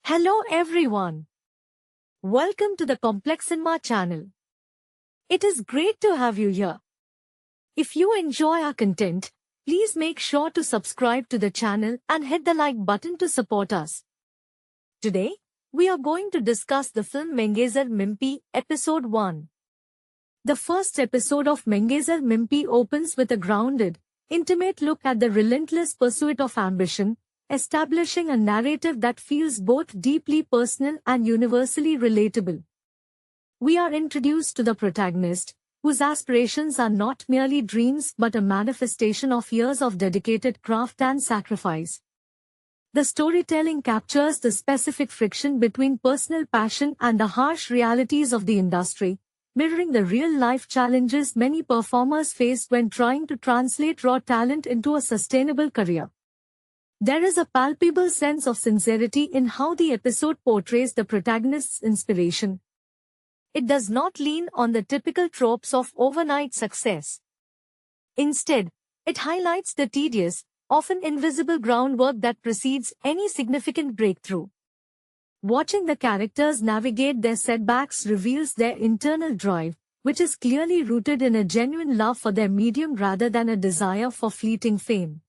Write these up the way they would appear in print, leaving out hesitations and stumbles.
Hello everyone. Welcome to the Complex Cinema channel. It is great to have you here. If you enjoy our content, please make sure to subscribe to the channel and hit the like button to support us. Today, we are going to discuss the film Mengezar Mimpi, Episode 1. The first episode of Mengezar Mimpi opens with a grounded, intimate look at the relentless pursuit of ambition, establishing a narrative that feels both deeply personal and universally relatable. We are introduced to the protagonist, whose aspirations are not merely dreams but a manifestation of years of dedicated craft and sacrifice. The storytelling captures the specific friction between personal passion and the harsh realities of the industry, mirroring the real-life challenges many performers face when trying to translate raw talent into a sustainable career. There is a palpable sense of sincerity in how the episode portrays the protagonist's inspiration. It does not lean on the typical tropes of overnight success. Instead, it highlights the tedious, often invisible groundwork that precedes any significant breakthrough. Watching the characters navigate their setbacks reveals their internal drive, which is clearly rooted in a genuine love for their medium rather than a desire for fleeting fame.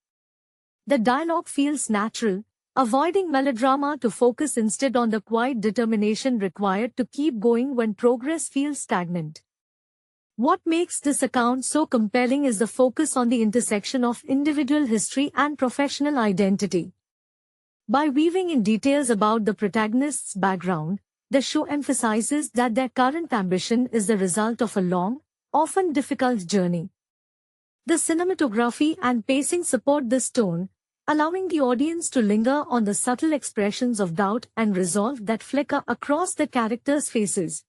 The dialogue feels natural, avoiding melodrama to focus instead on the quiet determination required to keep going when progress feels stagnant. What makes this account so compelling is the focus on the intersection of individual history and professional identity. By weaving in details about the protagonist's background, the show emphasizes that their current ambition is the result of a long, often difficult journey. The cinematography and pacing support this tone, allowing the audience to linger on the subtle expressions of doubt and resolve that flicker across the characters' faces.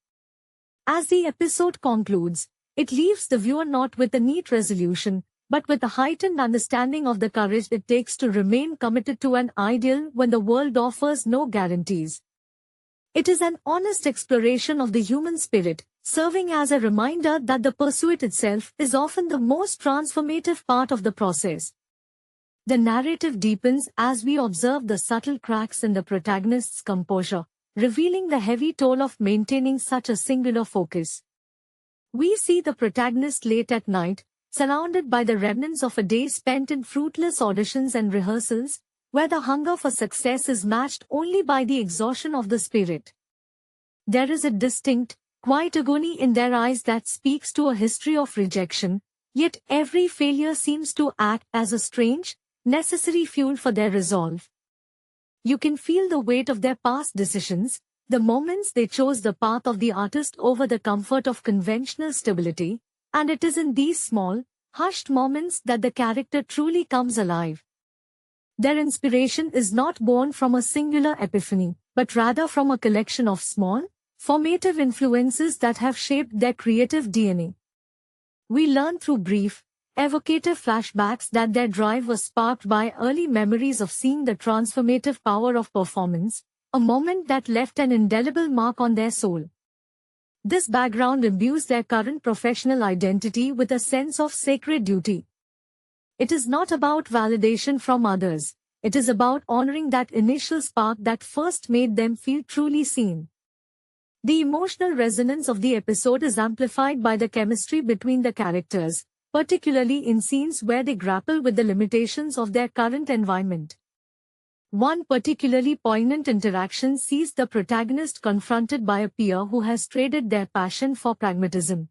As the episode concludes, it leaves the viewer not with a neat resolution, but with a heightened understanding of the courage it takes to remain committed to an ideal when the world offers no guarantees. It is an honest exploration of the human spirit, serving as a reminder that the pursuit itself is often the most transformative part of the process. The narrative deepens as we observe the subtle cracks in the protagonist's composure, revealing the heavy toll of maintaining such a singular focus. We see the protagonist late at night, surrounded by the remnants of a day spent in fruitless auditions and rehearsals, where the hunger for success is matched only by the exhaustion of the spirit. There is a distinct, quiet agony in their eyes that speaks to a history of rejection, yet every failure seems to act as a strange, necessary fuel for their resolve. You can feel the weight of their past decisions, the moments they chose the path of the artist over the comfort of conventional stability, and it is in these small, hushed moments that the character truly comes alive. Their inspiration is not born from a singular epiphany, but rather from a collection of small, formative influences that have shaped their creative DNA. We learn through brief, evocative flashbacks that their drive was sparked by early memories of seeing the transformative power of performance, a moment that left an indelible mark on their soul. This background imbues their current professional identity with a sense of sacred duty. It is not about validation from others, it is about honoring that initial spark that first made them feel truly seen. The emotional resonance of the episode is amplified by the chemistry between the characters, particularly in scenes where they grapple with the limitations of their current environment. One particularly poignant interaction sees the protagonist confronted by a peer who has traded their passion for pragmatism.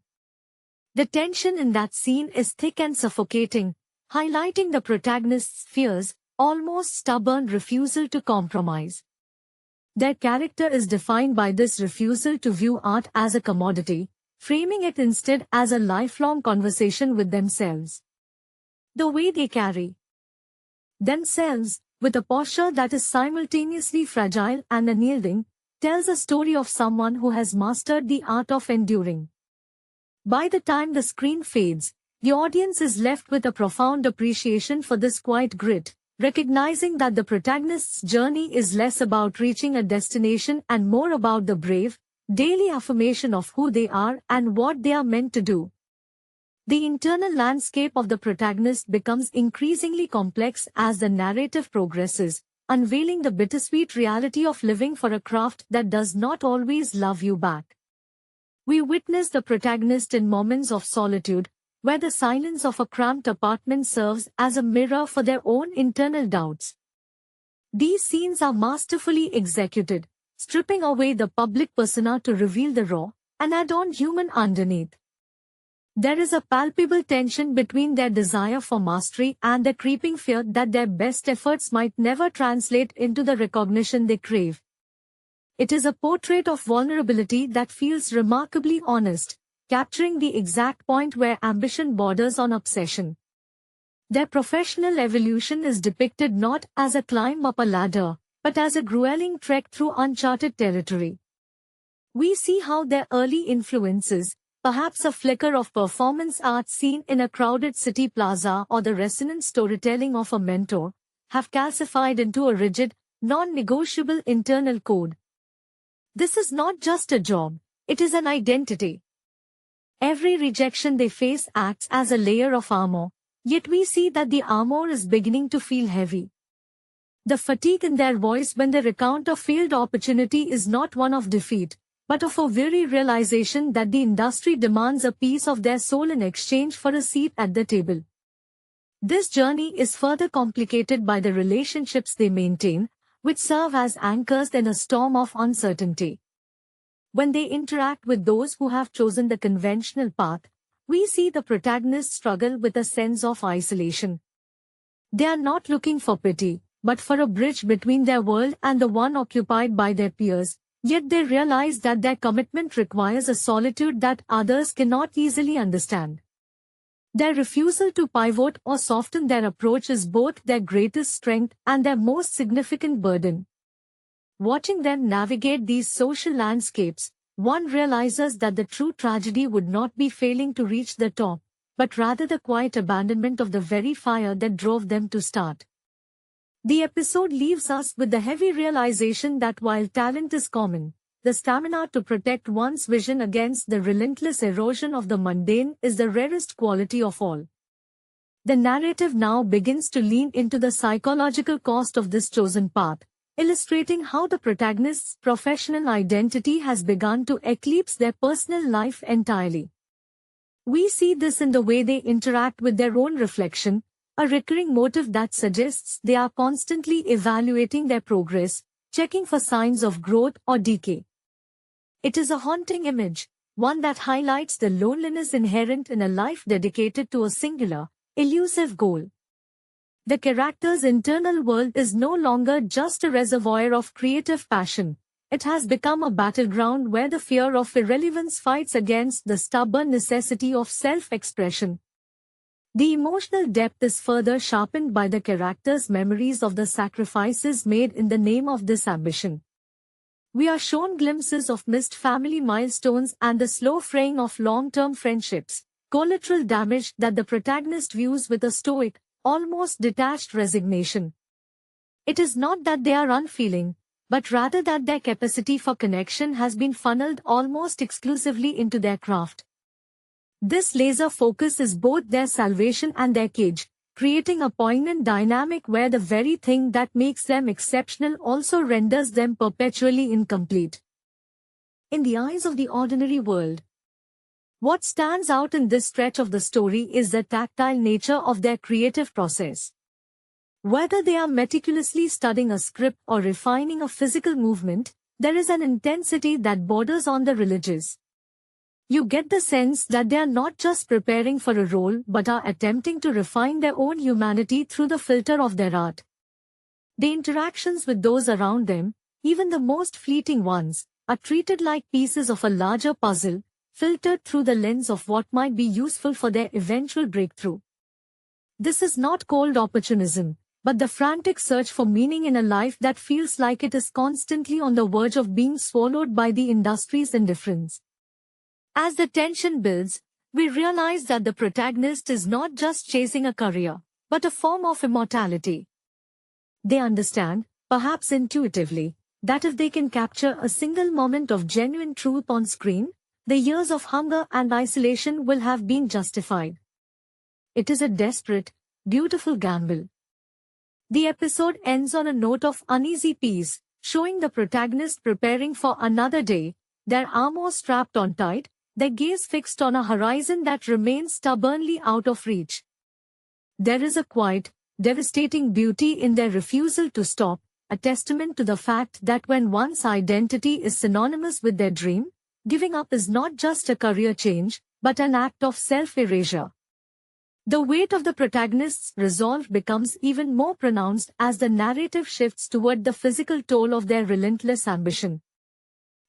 The tension in that scene is thick and suffocating, highlighting the protagonist's fierce, almost stubborn refusal to compromise. Their character is defined by this refusal to view art as a commodity, framing it instead as a lifelong conversation with themselves. The way they carry themselves, with a posture that is simultaneously fragile and unyielding, tells a story of someone who has mastered the art of enduring. By the time the screen fades, the audience is left with a profound appreciation for this quiet grit, recognizing that the protagonist's journey is less about reaching a destination and more about the brave, daily affirmation of who they are and what they are meant to do. The internal landscape of the protagonist becomes increasingly complex as the narrative progresses, unveiling the bittersweet reality of living for a craft that does not always love you back. We witness the protagonist in moments of solitude, where the silence of a cramped apartment serves as a mirror for their own internal doubts. These scenes are masterfully executed, stripping away the public persona to reveal the raw and adorned human underneath. There is a palpable tension between their desire for mastery and the creeping fear that their best efforts might never translate into the recognition they crave. It is a portrait of vulnerability that feels remarkably honest, capturing the exact point where ambition borders on obsession. Their professional evolution is depicted not as a climb up a ladder, but as a grueling trek through uncharted territory. We see how their early influences, perhaps a flicker of performance art seen in a crowded city plaza or the resonant storytelling of a mentor, have calcified into a rigid, non-negotiable internal code. This is not just a job, it is an identity. Every rejection they face acts as a layer of armor, yet we see that the armor is beginning to feel heavy. The fatigue in their voice when they recount a failed opportunity is not one of defeat, but of a weary realization that the industry demands a piece of their soul in exchange for a seat at the table. This journey is further complicated by the relationships they maintain, which serve as anchors in a storm of uncertainty. When they interact with those who have chosen the conventional path, we see the protagonists struggle with a sense of isolation. They are not looking for pity, but for a bridge between their world and the one occupied by their peers, yet they realize that their commitment requires a solitude that others cannot easily understand. Their refusal to pivot or soften their approach is both their greatest strength and their most significant burden. Watching them navigate these social landscapes, one realizes that the true tragedy would not be failing to reach the top, but rather the quiet abandonment of the very fire that drove them to start. The episode leaves us with the heavy realization that while talent is common, the stamina to protect one's vision against the relentless erosion of the mundane is the rarest quality of all. The narrative now begins to lean into the psychological cost of this chosen path, illustrating how the protagonist's professional identity has begun to eclipse their personal life entirely. We see this in the way they interact with their own reflection, a recurring motive that suggests they are constantly evaluating their progress, checking for signs of growth or decay. It is a haunting image, one that highlights the loneliness inherent in a life dedicated to a singular, elusive goal. The character's internal world is no longer just a reservoir of creative passion. It has become a battleground where the fear of irrelevance fights against the stubborn necessity of self-expression. The emotional depth is further sharpened by the character's memories of the sacrifices made in the name of this ambition. We are shown glimpses of missed family milestones and the slow fraying of long-term friendships, collateral damage that the protagonist views with a stoic, almost detached resignation. It is not that they are unfeeling, but rather that their capacity for connection has been funneled almost exclusively into their craft. This laser focus is both their salvation and their cage, creating a poignant dynamic where the very thing that makes them exceptional also renders them perpetually incomplete. In the eyes of the ordinary world, what stands out in this stretch of the story is the tactile nature of their creative process. Whether they are meticulously studying a script or refining a physical movement, there is an intensity that borders on the religious. You get the sense that they are not just preparing for a role but are attempting to refine their own humanity through the filter of their art. The interactions with those around them, even the most fleeting ones, are treated like pieces of a larger puzzle, filtered through the lens of what might be useful for their eventual breakthrough. This is not cold opportunism, but the frantic search for meaning in a life that feels like it is constantly on the verge of being swallowed by the industry's indifference. As the tension builds, we realize that the protagonist is not just chasing a career, but a form of immortality. They understand, perhaps intuitively, that if they can capture a single moment of genuine truth on screen, the years of hunger and isolation will have been justified. It is a desperate, beautiful gamble. The episode ends on a note of uneasy peace, showing the protagonist preparing for another day, their armor strapped on tight, their gaze fixed on a horizon that remains stubbornly out of reach. There is a quiet, devastating beauty in their refusal to stop, a testament to the fact that when one's identity is synonymous with their dream, giving up is not just a career change, but an act of self-erasure. The weight of the protagonist's resolve becomes even more pronounced as the narrative shifts toward the physical toll of their relentless ambition.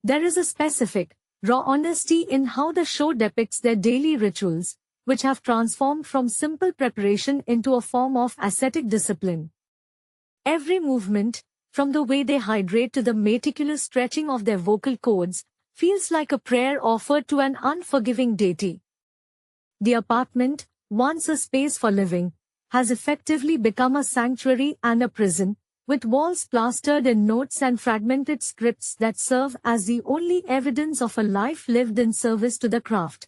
There is a specific, raw honesty in how the show depicts their daily rituals, which have transformed from simple preparation into a form of ascetic discipline. Every movement, from the way they hydrate to the meticulous stretching of their vocal cords, feels like a prayer offered to an unforgiving deity. The apartment, once a space for living, has effectively become a sanctuary and a prison, with walls plastered in notes and fragmented scripts that serve as the only evidence of a life lived in service to the craft.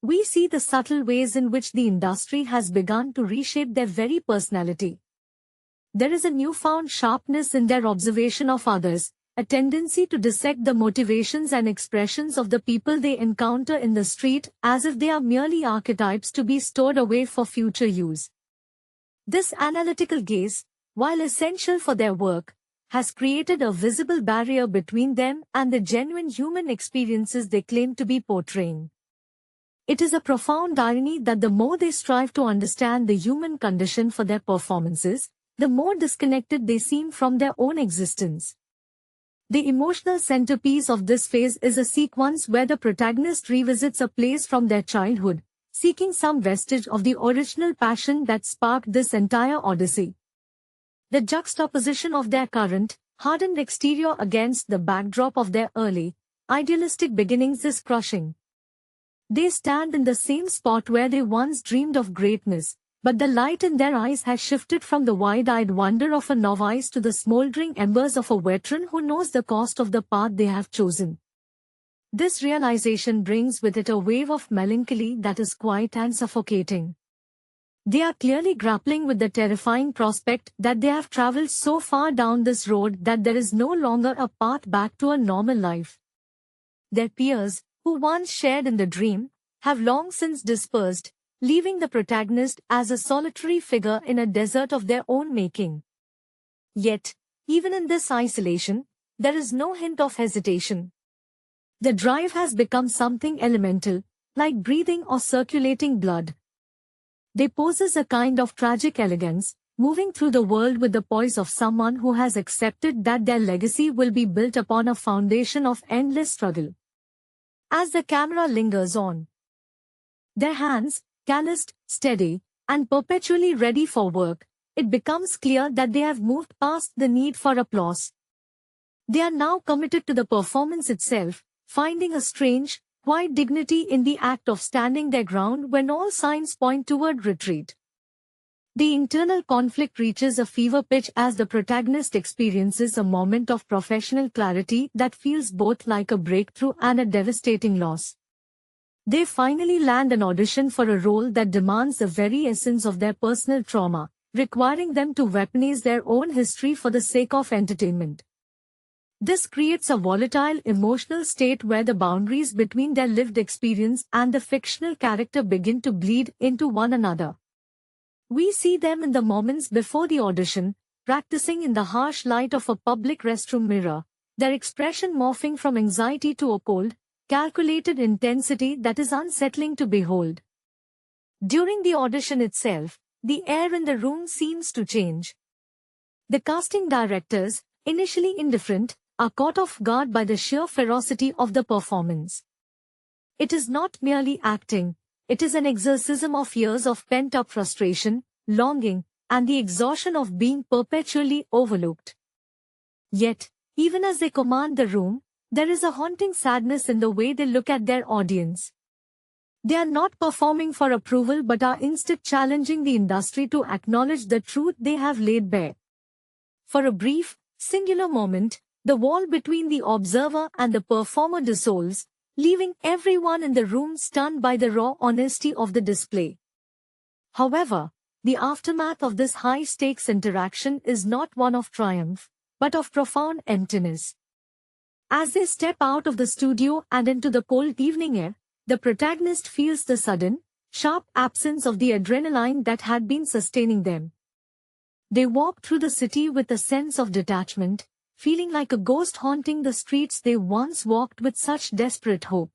We see the subtle ways in which the industry has begun to reshape their very personality. There is a newfound sharpness in their observation of others, a tendency to dissect the motivations and expressions of the people they encounter in the street as if they are merely archetypes to be stored away for future use. This analytical gaze, while essential for their work, has created a visible barrier between them and the genuine human experiences they claim to be portraying. It is a profound irony that the more they strive to understand the human condition for their performances, the more disconnected they seem from their own existence. The emotional centerpiece of this phase is a sequence where the protagonist revisits a place from their childhood, seeking some vestige of the original passion that sparked this entire odyssey. The juxtaposition of their current, hardened exterior against the backdrop of their early, idealistic beginnings is crushing. They stand in the same spot where they once dreamed of greatness, but the light in their eyes has shifted from the wide-eyed wonder of a novice to the smoldering embers of a veteran who knows the cost of the path they have chosen. This realization brings with it a wave of melancholy that is quiet and suffocating. They are clearly grappling with the terrifying prospect that they have traveled so far down this road that there is no longer a path back to a normal life. Their peers, who once shared in the dream, have long since dispersed, leaving the protagonist as a solitary figure in a desert of their own making. Yet, even in this isolation, there is no hint of hesitation. The drive has become something elemental, like breathing or circulating blood. They possess a kind of tragic elegance, moving through the world with the poise of someone who has accepted that their legacy will be built upon a foundation of endless struggle. As the camera lingers on, their hands, calloused, steady, and perpetually ready for work, it becomes clear that they have moved past the need for applause. They are now committed to the performance itself, finding a strange, quiet dignity in the act of standing their ground when all signs point toward retreat. The internal conflict reaches a fever pitch as the protagonist experiences a moment of professional clarity that feels both like a breakthrough and a devastating loss. They finally land an audition for a role that demands the very essence of their personal trauma, requiring them to weaponize their own history for the sake of entertainment. This creates a volatile emotional state where the boundaries between their lived experience and the fictional character begin to bleed into one another. We see them in the moments before the audition, practicing in the harsh light of a public restroom mirror, their expression morphing from anxiety to a cold, calculated intensity that is unsettling to behold. During the audition itself, the air in the room seems to change. The casting directors, initially indifferent, are caught off guard by the sheer ferocity of the performance. It is not merely acting, it is an exorcism of years of pent-up frustration, longing, and the exhaustion of being perpetually overlooked. Yet, even as they command the room, there is a haunting sadness in the way they look at their audience. They are not performing for approval but are instead challenging the industry to acknowledge the truth they have laid bare. For a brief, singular moment, the wall between the observer and the performer dissolves, leaving everyone in the room stunned by the raw honesty of the display. However, the aftermath of this high-stakes interaction is not one of triumph, but of profound emptiness. As they step out of the studio and into the cold evening air, the protagonist feels the sudden, sharp absence of the adrenaline that had been sustaining them. They walk through the city with a sense of detachment, feeling like a ghost haunting the streets they once walked with such desperate hope.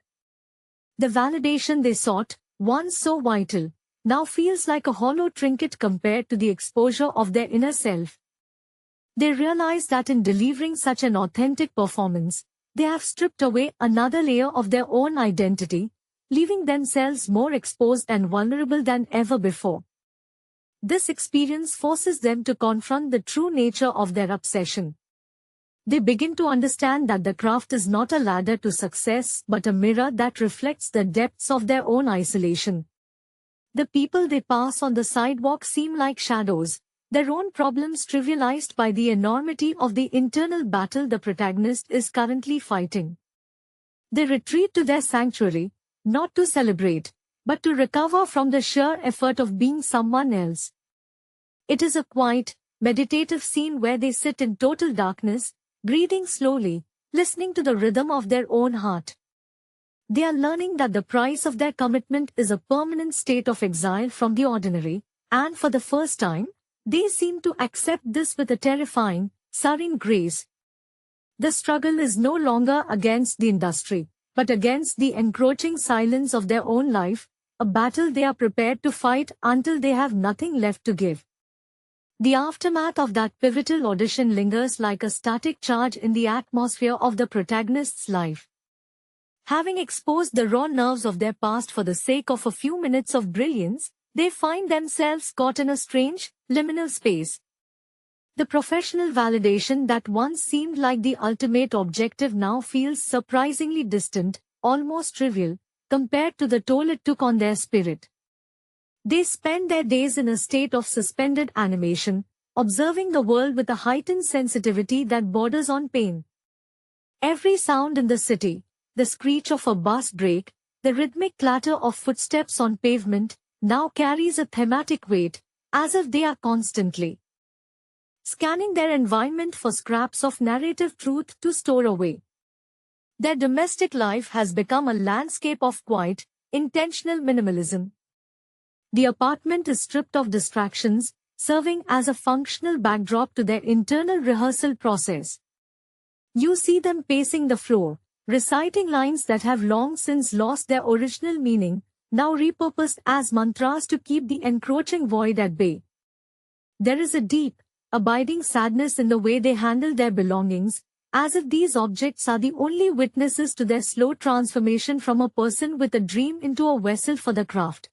The validation they sought, once so vital, now feels like a hollow trinket compared to the exposure of their inner self. They realize that in delivering such an authentic performance, they have stripped away another layer of their own identity, leaving themselves more exposed and vulnerable than ever before. This experience forces them to confront the true nature of their obsession. They begin to understand that the craft is not a ladder to success but a mirror that reflects the depths of their own isolation. The people they pass on the sidewalk seem like shadows, their own problems trivialized by the enormity of the internal battle the protagonist is currently fighting. They retreat to their sanctuary, not to celebrate, but to recover from the sheer effort of being someone else. It is a quiet, meditative scene where they sit in total darkness, breathing slowly, listening to the rhythm of their own heart. They are learning that the price of their commitment is a permanent state of exile from the ordinary, and for the first time, they seem to accept this with a terrifying, serene grace. The struggle is no longer against the industry, but against the encroaching silence of their own life, a battle they are prepared to fight until they have nothing left to give. The aftermath of that pivotal audition lingers like a static charge in the atmosphere of the protagonist's life. Having exposed the raw nerves of their past for the sake of a few minutes of brilliance, they find themselves caught in a strange, liminal space. The professional validation that once seemed like the ultimate objective now feels surprisingly distant, almost trivial, compared to the toll it took on their spirit. They spend their days in a state of suspended animation, observing the world with a heightened sensitivity that borders on pain. Every sound in the city, the screech of a bus brake, the rhythmic clatter of footsteps on pavement, now carries a thematic weight, as if they are constantly scanning their environment for scraps of narrative truth to store away. Their domestic life has become a landscape of quiet, intentional minimalism. The apartment is stripped of distractions, serving as a functional backdrop to their internal rehearsal process. You see them pacing the floor, reciting lines that have long since lost their original meaning, now repurposed as mantras to keep the encroaching void at bay. There is a deep, abiding sadness in the way they handle their belongings, as if these objects are the only witnesses to their slow transformation from a person with a dream into a vessel for the craft.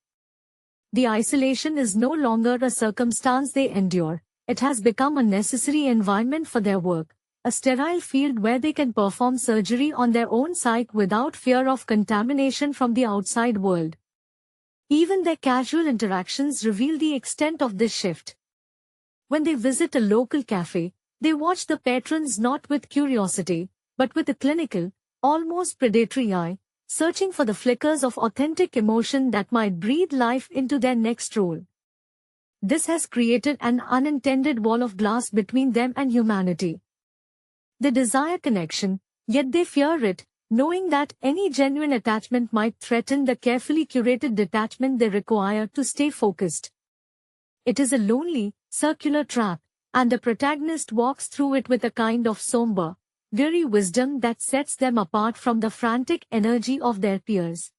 The isolation is no longer a circumstance they endure, it has become a necessary environment for their work, a sterile field where they can perform surgery on their own psyche without fear of contamination from the outside world. Even their casual interactions reveal the extent of this shift. When they visit a local cafe, they watch the patrons not with curiosity, but with a clinical, almost predatory eye, searching for the flickers of authentic emotion that might breathe life into their next role. This has created an unintended wall of glass between them and humanity. They desire connection, yet they fear it, knowing that any genuine attachment might threaten the carefully curated detachment they require to stay focused. It is a lonely, circular trap, and the protagonist walks through it with a kind of somber, weary wisdom that sets them apart from the frantic energy of their peers.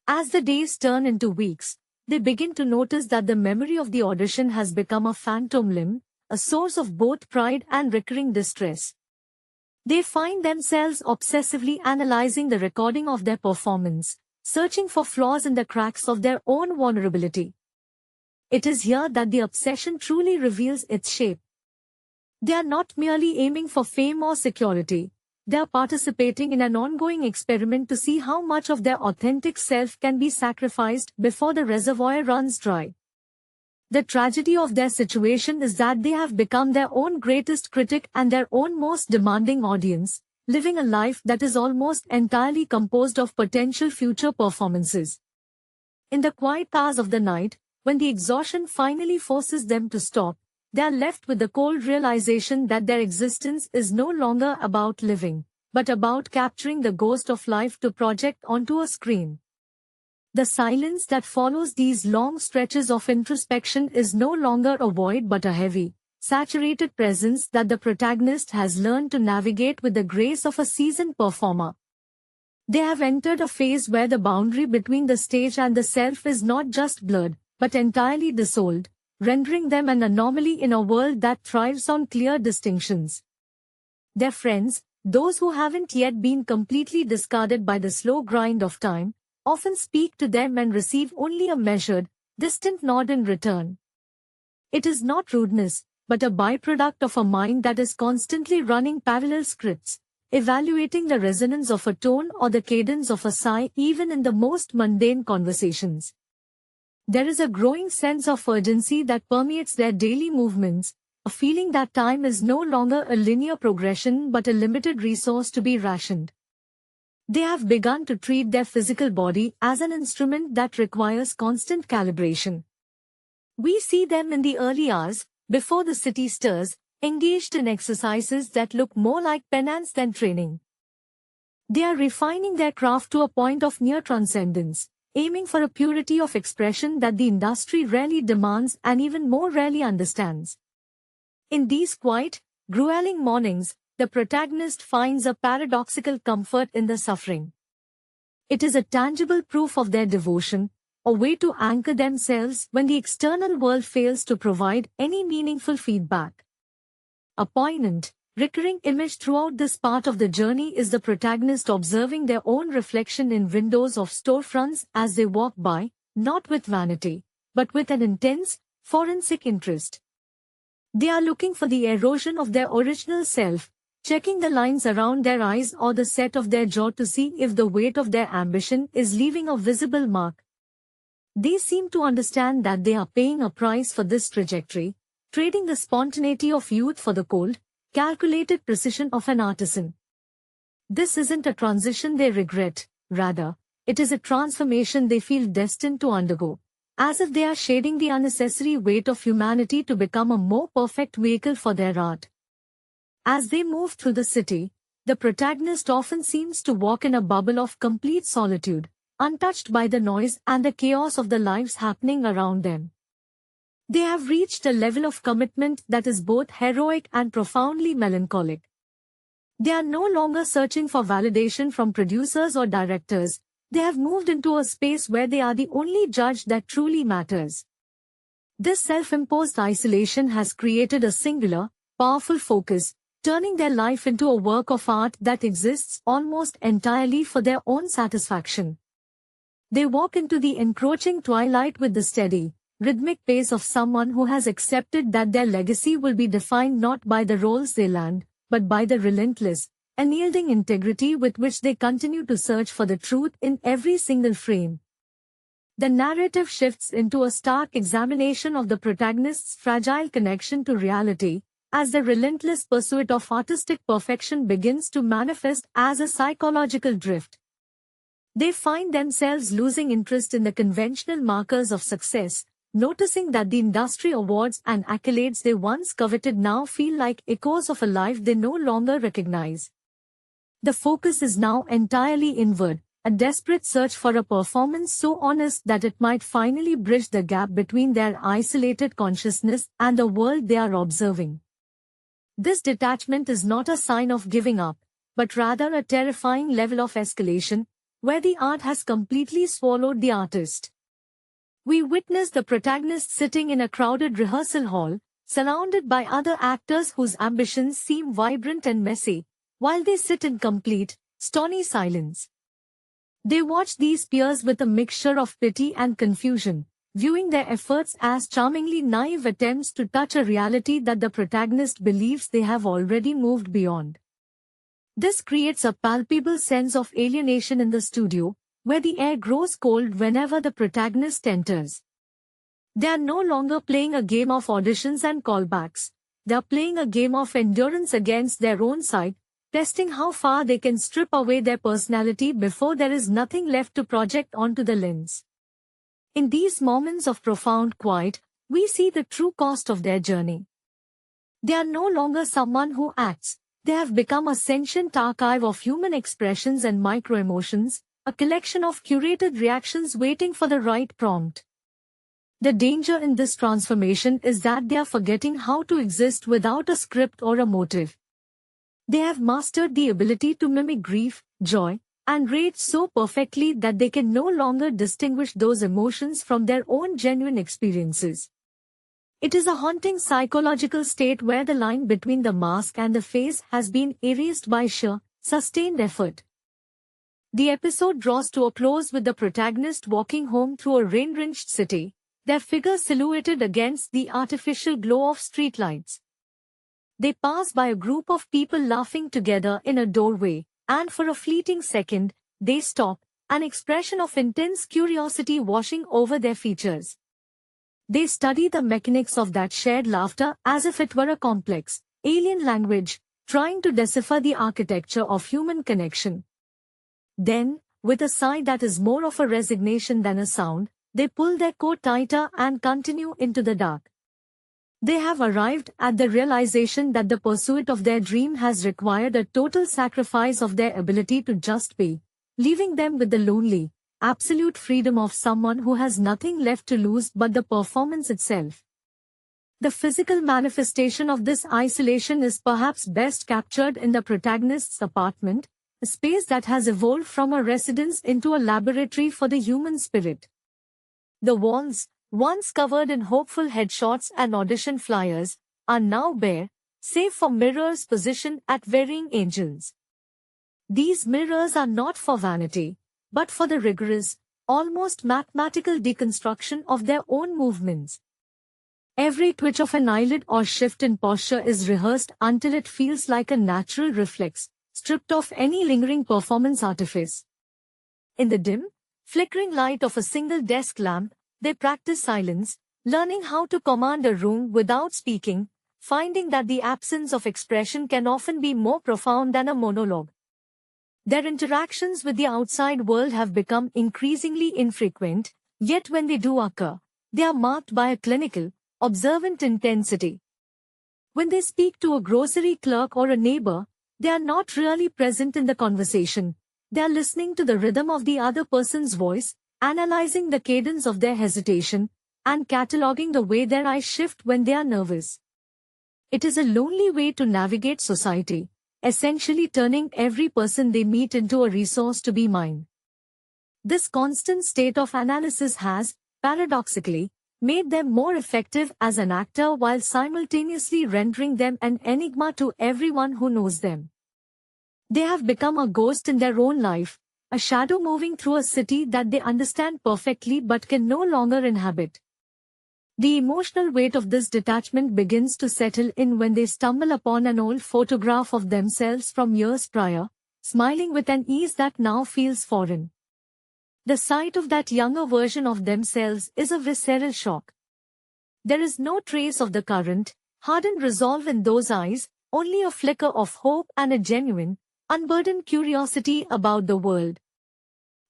As the days turn into weeks, they begin to notice that the memory of the audition has become a phantom limb, a source of both pride and recurring distress. They find themselves obsessively analyzing the recording of their performance, searching for flaws in the cracks of their own vulnerability. It is here that the obsession truly reveals its shape. They are not merely aiming for fame or security, they are participating in an ongoing experiment to see how much of their authentic self can be sacrificed before the reservoir runs dry. The tragedy of their situation is that they have become their own greatest critic and their own most demanding audience, living a life that is almost entirely composed of potential future performances. In the quiet hours of the night, when the exhaustion finally forces them to stop, they are left with the cold realization that their existence is no longer about living, but about capturing the ghost of life to project onto a screen. The silence that follows these long stretches of introspection is no longer a void but a heavy, saturated presence that the protagonist has learned to navigate with the grace of a seasoned performer. They have entered a phase where the boundary between the stage and the self is not just blurred, but entirely dissolved, rendering them an anomaly in a world that thrives on clear distinctions. Their friends, those who haven't yet been completely discarded by the slow grind of time, often speak to them and receive only a measured, distant nod in return. It is not rudeness, but a byproduct of a mind that is constantly running parallel scripts, evaluating the resonance of a tone or the cadence of a sigh even in the most mundane conversations. There is a growing sense of urgency that permeates their daily movements, a feeling that time is no longer a linear progression but a limited resource to be rationed. They have begun to treat their physical body as an instrument that requires constant calibration. We see them in the early hours, before the city stirs, engaged in exercises that look more like penance than training. They are refining their craft to a point of near transcendence, aiming for a purity of expression that the industry rarely demands and even more rarely understands. In these quiet, grueling mornings, the protagonist finds a paradoxical comfort in the suffering. It is a tangible proof of their devotion, a way to anchor themselves when the external world fails to provide any meaningful feedback. A poignant, recurring image throughout this part of the journey is the protagonist observing their own reflection in windows of storefronts as they walk by, not with vanity, but with an intense, forensic interest. They are looking for the erosion of their original self, checking the lines around their eyes or the set of their jaw to see if the weight of their ambition is leaving a visible mark. They seem to understand that they are paying a price for this trajectory, trading the spontaneity of youth for the cold, calculated precision of an artisan. This isn't a transition they regret, rather, it is a transformation they feel destined to undergo, as if they are shading the unnecessary weight of humanity to become a more perfect vehicle for their art. As they move through the city, the protagonist often seems to walk in a bubble of complete solitude, untouched by the noise and the chaos of the lives happening around them. They have reached a level of commitment that is both heroic and profoundly melancholic. They are no longer searching for validation from producers or directors. They have moved into a space where they are the only judge that truly matters. This self-imposed isolation has created a singular, powerful focus, turning their life into a work of art that exists almost entirely for their own satisfaction. They walk into the encroaching twilight with the steady, rhythmic pace of someone who has accepted that their legacy will be defined not by the roles they land, but by the relentless, unyielding integrity with which they continue to search for the truth in every single frame. The narrative shifts into a stark examination of the protagonist's fragile connection to reality, as the relentless pursuit of artistic perfection begins to manifest as a psychological drift. They find themselves losing interest in the conventional markers of success, noticing that the industry awards and accolades they once coveted now feel like echoes of a life they no longer recognize. The focus is now entirely inward, a desperate search for a performance so honest that it might finally bridge the gap between their isolated consciousness and the world they are observing. This detachment is not a sign of giving up, but rather a terrifying level of escalation, where the art has completely swallowed the artist. We witness the protagonist sitting in a crowded rehearsal hall, surrounded by other actors whose ambitions seem vibrant and messy, while they sit in complete, stony silence. They watch these peers with a mixture of pity and confusion, viewing their efforts as charmingly naive attempts to touch a reality that the protagonist believes they have already moved beyond. This creates a palpable sense of alienation in the studio, where the air grows cold whenever the protagonist enters. They are no longer playing a game of auditions and callbacks. They are playing a game of endurance against their own side, testing how far they can strip away their personality before there is nothing left to project onto the lens. In these moments of profound quiet, we see the true cost of their journey. They are no longer someone who acts. They have become a sentient archive of human expressions and micro-emotions, a collection of curated reactions waiting for the right prompt. The danger in this transformation is that they are forgetting how to exist without a script or a motive. They have mastered the ability to mimic grief, joy, and rage so perfectly that they can no longer distinguish those emotions from their own genuine experiences. It is a haunting psychological state where the line between the mask and the face has been erased by sheer, sustained effort. The episode draws to a close with the protagonist walking home through a rain-drenched city, their figure silhouetted against the artificial glow of streetlights. They pass by a group of people laughing together in a doorway, and for a fleeting second, they stop, an expression of intense curiosity washing over their features. They study the mechanics of that shared laughter as if it were a complex, alien language, trying to decipher the architecture of human connection. Then, with a sigh that is more of a resignation than a sound, they pull their coat tighter and continue into the dark. They have arrived at the realization that the pursuit of their dream has required a total sacrifice of their ability to just be, leaving them with the lonely, absolute freedom of someone who has nothing left to lose but the performance itself. The physical manifestation of this isolation is perhaps best captured in the protagonist's apartment, a space that has evolved from a residence into a laboratory for the human spirit. The walls, once covered in hopeful headshots and audition flyers, are now bare, save for mirrors positioned at varying angles. These mirrors are not for vanity, but for the rigorous, almost mathematical deconstruction of their own movements. Every twitch of an eyelid or shift in posture is rehearsed until it feels like a natural reflex, stripped of any lingering performance artifice. In the dim, flickering light of a single desk lamp, they practice silence, learning how to command a room without speaking, finding that the absence of expression can often be more profound than a monologue. Their interactions with the outside world have become increasingly infrequent, yet when they do occur, they are marked by a clinical, observant intensity. When they speak to a grocery clerk or a neighbor, they are not really present in the conversation. They are listening to the rhythm of the other person's voice, analyzing the cadence of their hesitation, and cataloging the way their eyes shift when they are nervous. It is a lonely way to navigate society, essentially turning every person they meet into a resource to be mined. This constant state of analysis has, paradoxically, made them more effective as an actor while simultaneously rendering them an enigma to everyone who knows them. They have become a ghost in their own life, a shadow moving through a city that they understand perfectly but can no longer inhabit. The emotional weight of this detachment begins to settle in when they stumble upon an old photograph of themselves from years prior, smiling with an ease that now feels foreign. The sight of that younger version of themselves is a visceral shock. There is no trace of the current, hardened resolve in those eyes, only a flicker of hope and a genuine, unburdened curiosity about the world.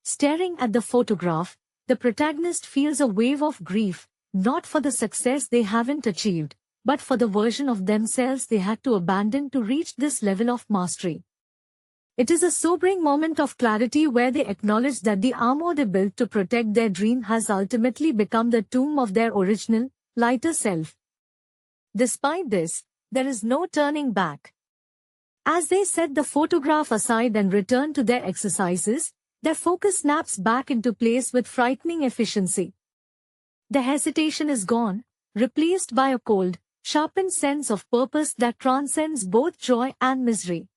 Staring at the photograph, the protagonist feels a wave of grief, not for the success they haven't achieved, but for the version of themselves they had to abandon to reach this level of mastery. It is a sobering moment of clarity where they acknowledge that the armor they built to protect their dream has ultimately become the tomb of their original, lighter self. Despite this, there is no turning back. As they set the photograph aside and return to their exercises, their focus snaps back into place with frightening efficiency. The hesitation is gone, replaced by a cold, sharpened sense of purpose that transcends both joy and misery.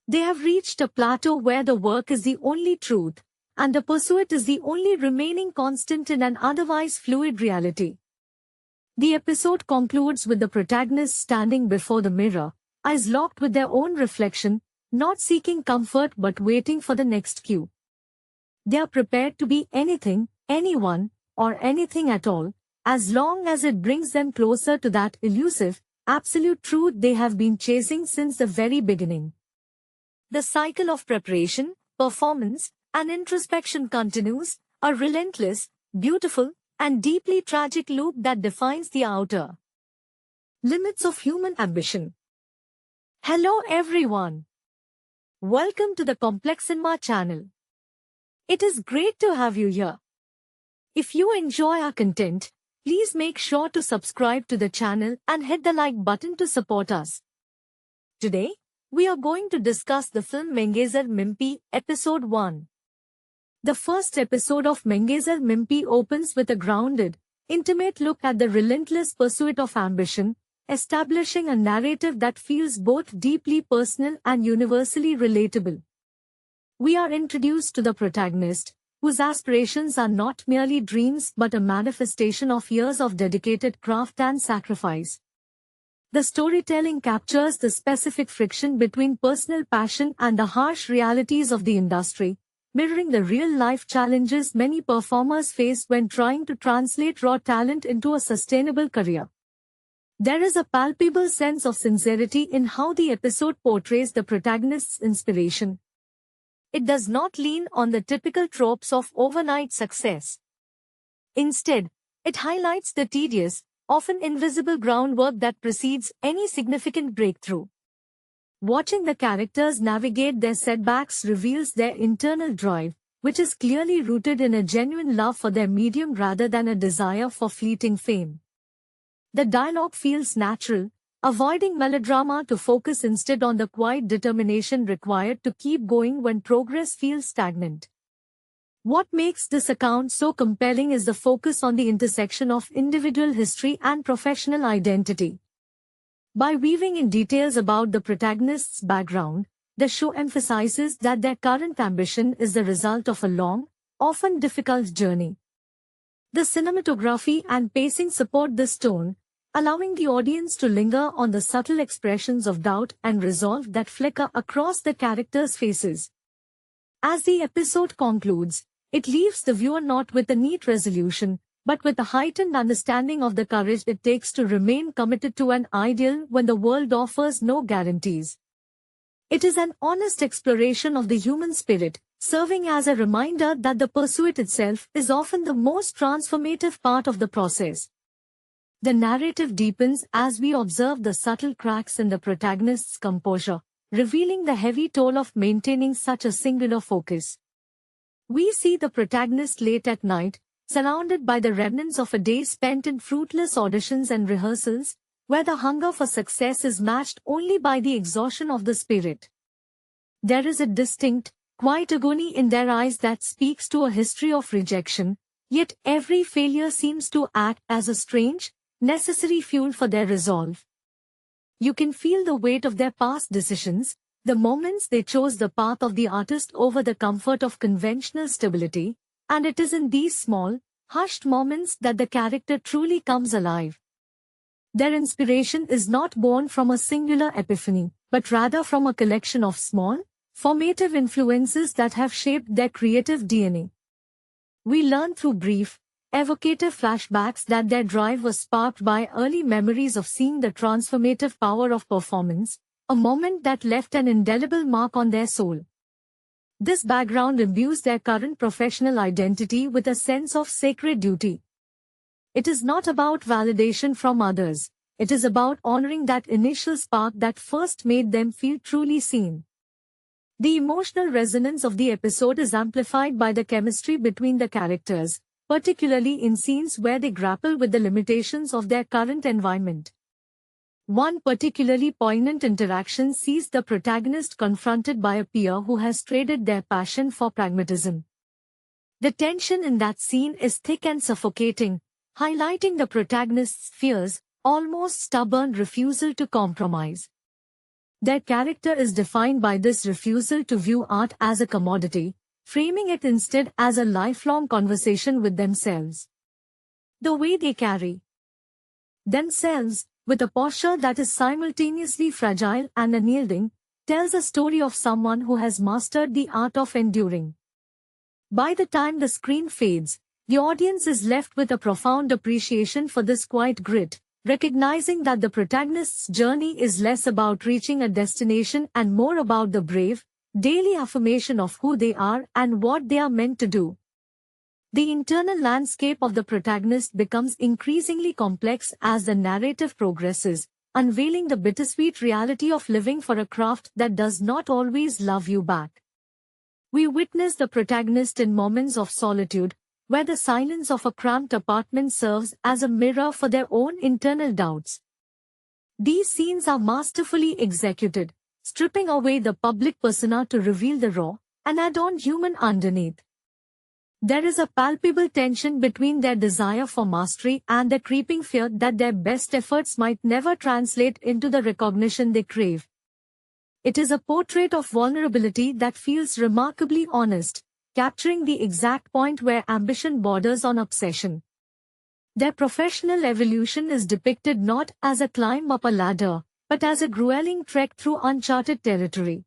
They have reached a plateau where the work is the only truth, and the pursuit is the only remaining constant in an otherwise fluid reality. The episode concludes with the protagonist standing before the mirror, eyes locked with their own reflection, not seeking comfort but waiting for the next cue. They are prepared to be anything, anyone, or anything at all, as long as it brings them closer to that elusive, absolute truth they have been chasing since the very beginning. The cycle of preparation, performance, and introspection continues, a relentless, beautiful, and deeply tragic loop that defines the outer limits of human ambition. Hello everyone. Welcome to the Complex Cinema channel. It is great to have you here. If you enjoy our content, please make sure to subscribe to the channel and hit the like button to support us. Today, we are going to discuss the film Mengezar Mimpi, Episode 1. The first episode of Mengezar Mimpi opens with a grounded, intimate look at the relentless pursuit of ambition, establishing a narrative that feels both deeply personal and universally relatable. We are introduced to the protagonist, whose aspirations are not merely dreams but a manifestation of years of dedicated craft and sacrifice. The storytelling captures the specific friction between personal passion and the harsh realities of the industry, mirroring the real-life challenges many performers face when trying to translate raw talent into a sustainable career. There is a palpable sense of sincerity in how the episode portrays the protagonist's inspiration. It does not lean on the typical tropes of overnight success. Instead, it highlights the tedious, often invisible groundwork that precedes any significant breakthrough. Watching the characters navigate their setbacks reveals their internal drive, which is clearly rooted in a genuine love for their medium rather than a desire for fleeting fame. The dialogue feels natural, avoiding melodrama to focus instead on the quiet determination required to keep going when progress feels stagnant. What makes this account so compelling is the focus on the intersection of individual history and professional identity. By weaving in details about the protagonist's background, the show emphasizes that their current ambition is the result of a long, often difficult journey. The cinematography and pacing support this tone, allowing the audience to linger on the subtle expressions of doubt and resolve that flicker across the characters' faces. As the episode concludes, it leaves the viewer not with a neat resolution, but with a heightened understanding of the courage it takes to remain committed to an ideal when the world offers no guarantees. It is an honest exploration of the human spirit, serving as a reminder that the pursuit itself is often the most transformative part of the process. The narrative deepens as we observe the subtle cracks in the protagonist's composure, revealing the heavy toll of maintaining such a singular focus. We see the protagonist late at night, surrounded by the remnants of a day spent in fruitless auditions and rehearsals, where the hunger for success is matched only by the exhaustion of the spirit. There is a distinct, quiet agony in their eyes that speaks to a history of rejection, yet every failure seems to act as a strange, necessary fuel for their resolve. You can feel the weight of their past decisions, the moments they chose the path of the artist over the comfort of conventional stability, and it is in these small, hushed moments that the character truly comes alive. Their inspiration is not born from a singular epiphany, but rather from a collection of small, formative influences that have shaped their creative DNA. We learn through brief, evocative flashbacks that their drive was sparked by early memories of seeing the transformative power of performance, a moment that left an indelible mark on their soul. This background imbues their current professional identity with a sense of sacred duty. It is not about validation from others, it is about honoring that initial spark that first made them feel truly seen. The emotional resonance of the episode is amplified by the chemistry between the characters, particularly in scenes where they grapple with the limitations of their current environment. One particularly poignant interaction sees the protagonist confronted by a peer who has traded their passion for pragmatism. The tension in that scene is thick and suffocating, highlighting the protagonist's fierce, almost stubborn refusal to compromise. Their character is defined by this refusal to view art as a commodity, framing it instead as a lifelong conversation with themselves. The way they carry themselves, with a posture that is simultaneously fragile and unyielding, tells a story of someone who has mastered the art of enduring. By the time the screen fades, the audience is left with a profound appreciation for this quiet grit, recognizing that the protagonist's journey is less about reaching a destination and more about the brave, daily affirmation of who they are and what they are meant to do. The internal landscape of the protagonist becomes increasingly complex as the narrative progresses, unveiling the bittersweet reality of living for a craft that does not always love you back. We witness the protagonist in moments of solitude, where the silence of a cramped apartment serves as a mirror for their own internal doubts. These scenes are masterfully executed, stripping away the public persona to reveal the raw, unadored human underneath. There is a palpable tension between their desire for mastery and the creeping fear that their best efforts might never translate into the recognition they crave. It is a portrait of vulnerability that feels remarkably honest, capturing the exact point where ambition borders on obsession. Their professional evolution is depicted not as a climb up a ladder, but as a grueling trek through uncharted territory.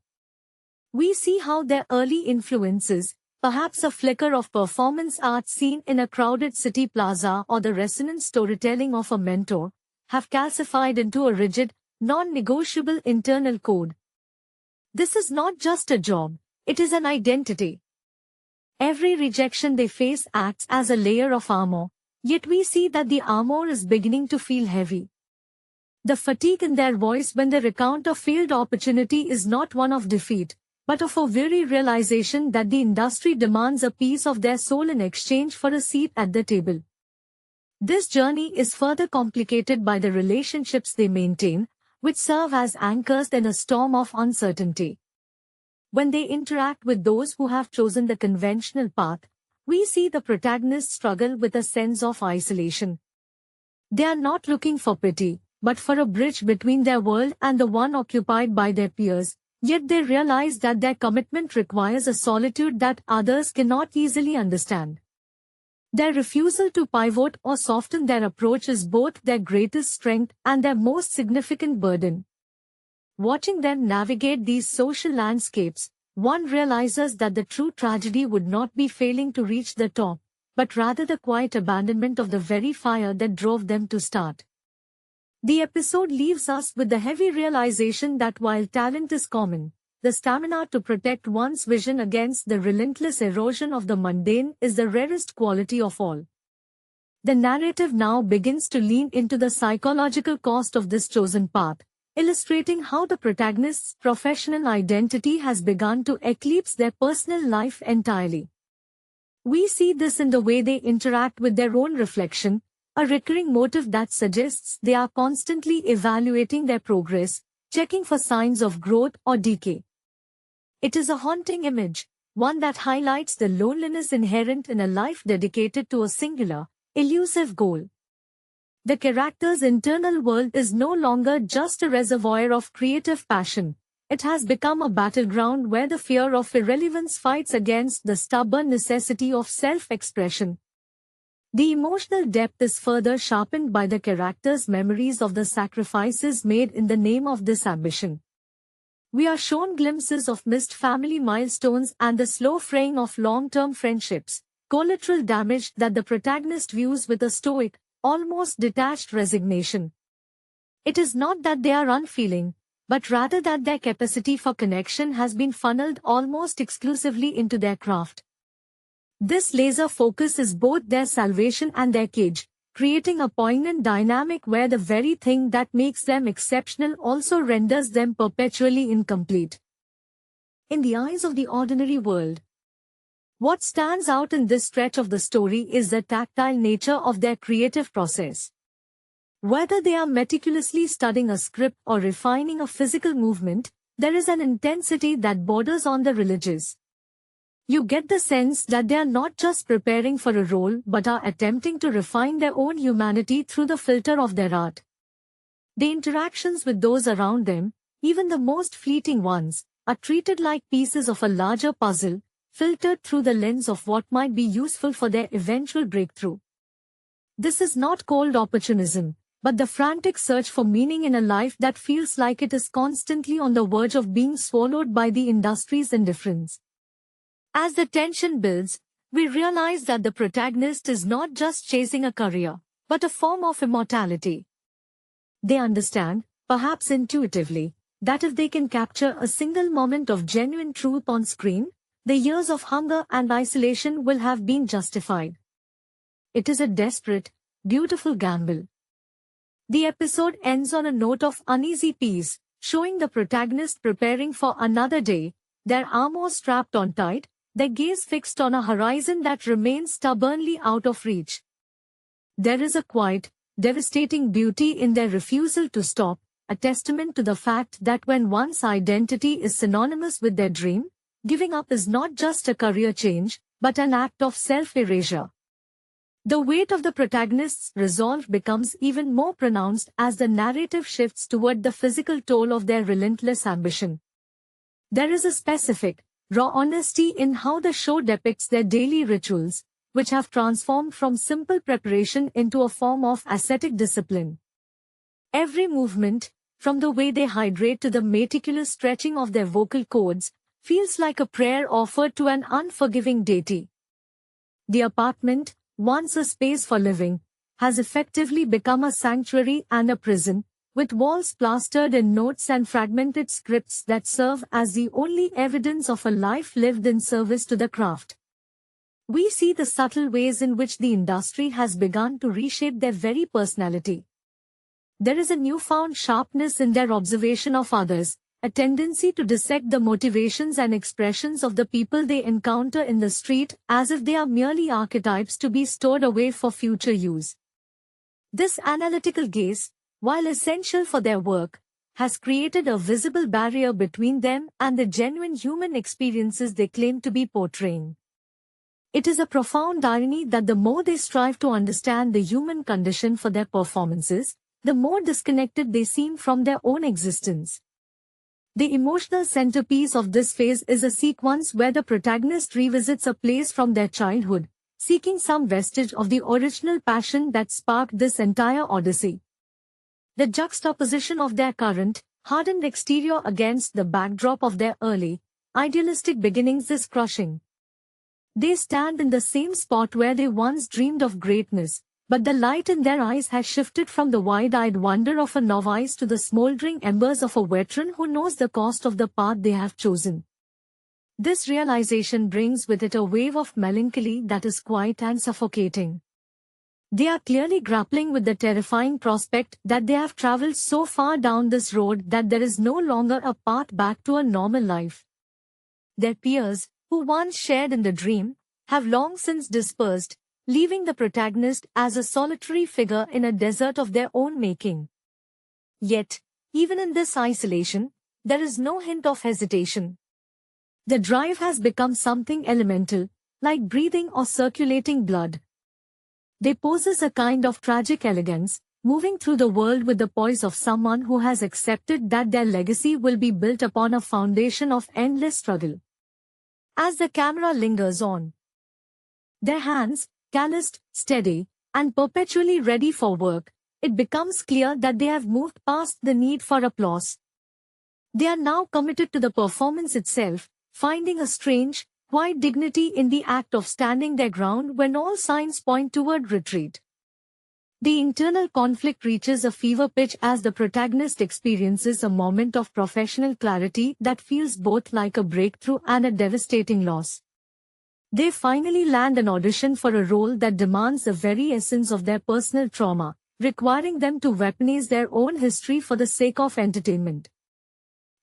We see how their early influences, perhaps a flicker of performance art seen in a crowded city plaza or the resonant storytelling of a mentor, have calcified into a rigid, non-negotiable internal code. This is not just a job, it is an identity. Every rejection they face acts as a layer of armor, yet we see that the armor is beginning to feel heavy. The fatigue in their voice when they recount a failed opportunity is not one of defeat, but of a weary realization that the industry demands a piece of their soul in exchange for a seat at the table. This journey is further complicated by the relationships they maintain, which serve as anchors in a storm of uncertainty. When they interact with those who have chosen the conventional path, we see the protagonists struggle with a sense of isolation. They are not looking for pity, but for a bridge between their world and the one occupied by their peers. Yet they realize that their commitment requires a solitude that others cannot easily understand. Their refusal to pivot or soften their approach is both their greatest strength and their most significant burden. Watching them navigate these social landscapes, one realizes that the true tragedy would not be failing to reach the top, but rather the quiet abandonment of the very fire that drove them to start. The episode leaves us with the heavy realization that while talent is common, the stamina to protect one's vision against the relentless erosion of the mundane is the rarest quality of all. The narrative now begins to lean into the psychological cost of this chosen path, illustrating how the protagonist's professional identity has begun to eclipse their personal life entirely. We see this in the way they interact with their own reflection, a recurring motive that suggests they are constantly evaluating their progress, checking for signs of growth or decay. It is a haunting image, one that highlights the loneliness inherent in a life dedicated to a singular, elusive goal. The character's internal world is no longer just a reservoir of creative passion. It has become a battleground where the fear of irrelevance fights against the stubborn necessity of self-expression. The emotional depth is further sharpened by the character's memories of the sacrifices made in the name of this ambition. We are shown glimpses of missed family milestones and the slow fraying of long-term friendships, collateral damage that the protagonist views with a stoic, almost detached resignation. It is not that they are unfeeling, but rather that their capacity for connection has been funneled almost exclusively into their craft. This laser focus is both their salvation and their cage, creating a poignant dynamic where the very thing that makes them exceptional also renders them perpetually incomplete. In the eyes of the ordinary world, what stands out in this stretch of the story is the tactile nature of their creative process. Whether they are meticulously studying a script or refining a physical movement, there is an intensity that borders on the religious. You get the sense that they are not just preparing for a role but are attempting to refine their own humanity through the filter of their art. The interactions with those around them, even the most fleeting ones, are treated like pieces of a larger puzzle, filtered through the lens of what might be useful for their eventual breakthrough. This is not cold opportunism, but the frantic search for meaning in a life that feels like it is constantly on the verge of being swallowed by the industry's indifference. As the tension builds, we realize that the protagonist is not just chasing a career, but a form of immortality. They understand, perhaps intuitively, that if they can capture a single moment of genuine truth on screen, the years of hunger and isolation will have been justified. It is a desperate, beautiful gamble. The episode ends on a note of uneasy peace, showing the protagonist preparing for another day, their armor strapped on tight, their gaze fixed on a horizon that remains stubbornly out of reach. There is a quiet, devastating beauty in their refusal to stop, a testament to the fact that when one's identity is synonymous with their dream, giving up is not just a career change, but an act of self-erasure. The weight of the protagonist's resolve becomes even more pronounced as the narrative shifts toward the physical toll of their relentless ambition. There is a specific, raw honesty in how the show depicts their daily rituals, which have transformed from simple preparation into a form of ascetic discipline. Every movement, from the way they hydrate to the meticulous stretching of their vocal cords, feels like a prayer offered to an unforgiving deity. The apartment, once a space for living, has effectively become a sanctuary and a prison, with walls plastered in notes and fragmented scripts that serve as the only evidence of a life lived in service to the craft. We see the subtle ways in which the industry has begun to reshape their very personality. There is a newfound sharpness in their observation of others, a tendency to dissect the motivations and expressions of the people they encounter in the street as if they are merely archetypes to be stored away for future use. This analytical gaze, while essential for their work, has created a visible barrier between them and the genuine human experiences they claim to be portraying. It is a profound irony that the more they strive to understand the human condition for their performances, the more disconnected they seem from their own existence. The emotional centerpiece of this phase is a sequence where the protagonist revisits a place from their childhood, seeking some vestige of the original passion that sparked this entire odyssey. The juxtaposition of their current, hardened exterior against the backdrop of their early, idealistic beginnings is crushing. They stand in the same spot where they once dreamed of greatness, but the light in their eyes has shifted from the wide-eyed wonder of a novice to the smoldering embers of a veteran who knows the cost of the path they have chosen. This realization brings with it a wave of melancholy that is quiet and suffocating. They are clearly grappling with the terrifying prospect that they have traveled so far down this road that there is no longer a path back to a normal life. Their peers, who once shared in the dream, have long since dispersed, leaving the protagonist as a solitary figure in a desert of their own making. Yet, even in this isolation, there is no hint of hesitation. The drive has become something elemental, like breathing or circulating blood. They possess a kind of tragic elegance, moving through the world with the poise of someone who has accepted that their legacy will be built upon a foundation of endless struggle. As the camera lingers on, their hands, calloused, steady, and perpetually ready for work, it becomes clear that they have moved past the need for applause. They are now committed to the performance itself, finding a strange, quiet dignity in the act of standing their ground when all signs point toward retreat. The internal conflict reaches a fever pitch as the protagonist experiences a moment of professional clarity that feels both like a breakthrough and a devastating loss. They finally land an audition for a role that demands the very essence of their personal trauma, requiring them to weaponize their own history for the sake of entertainment.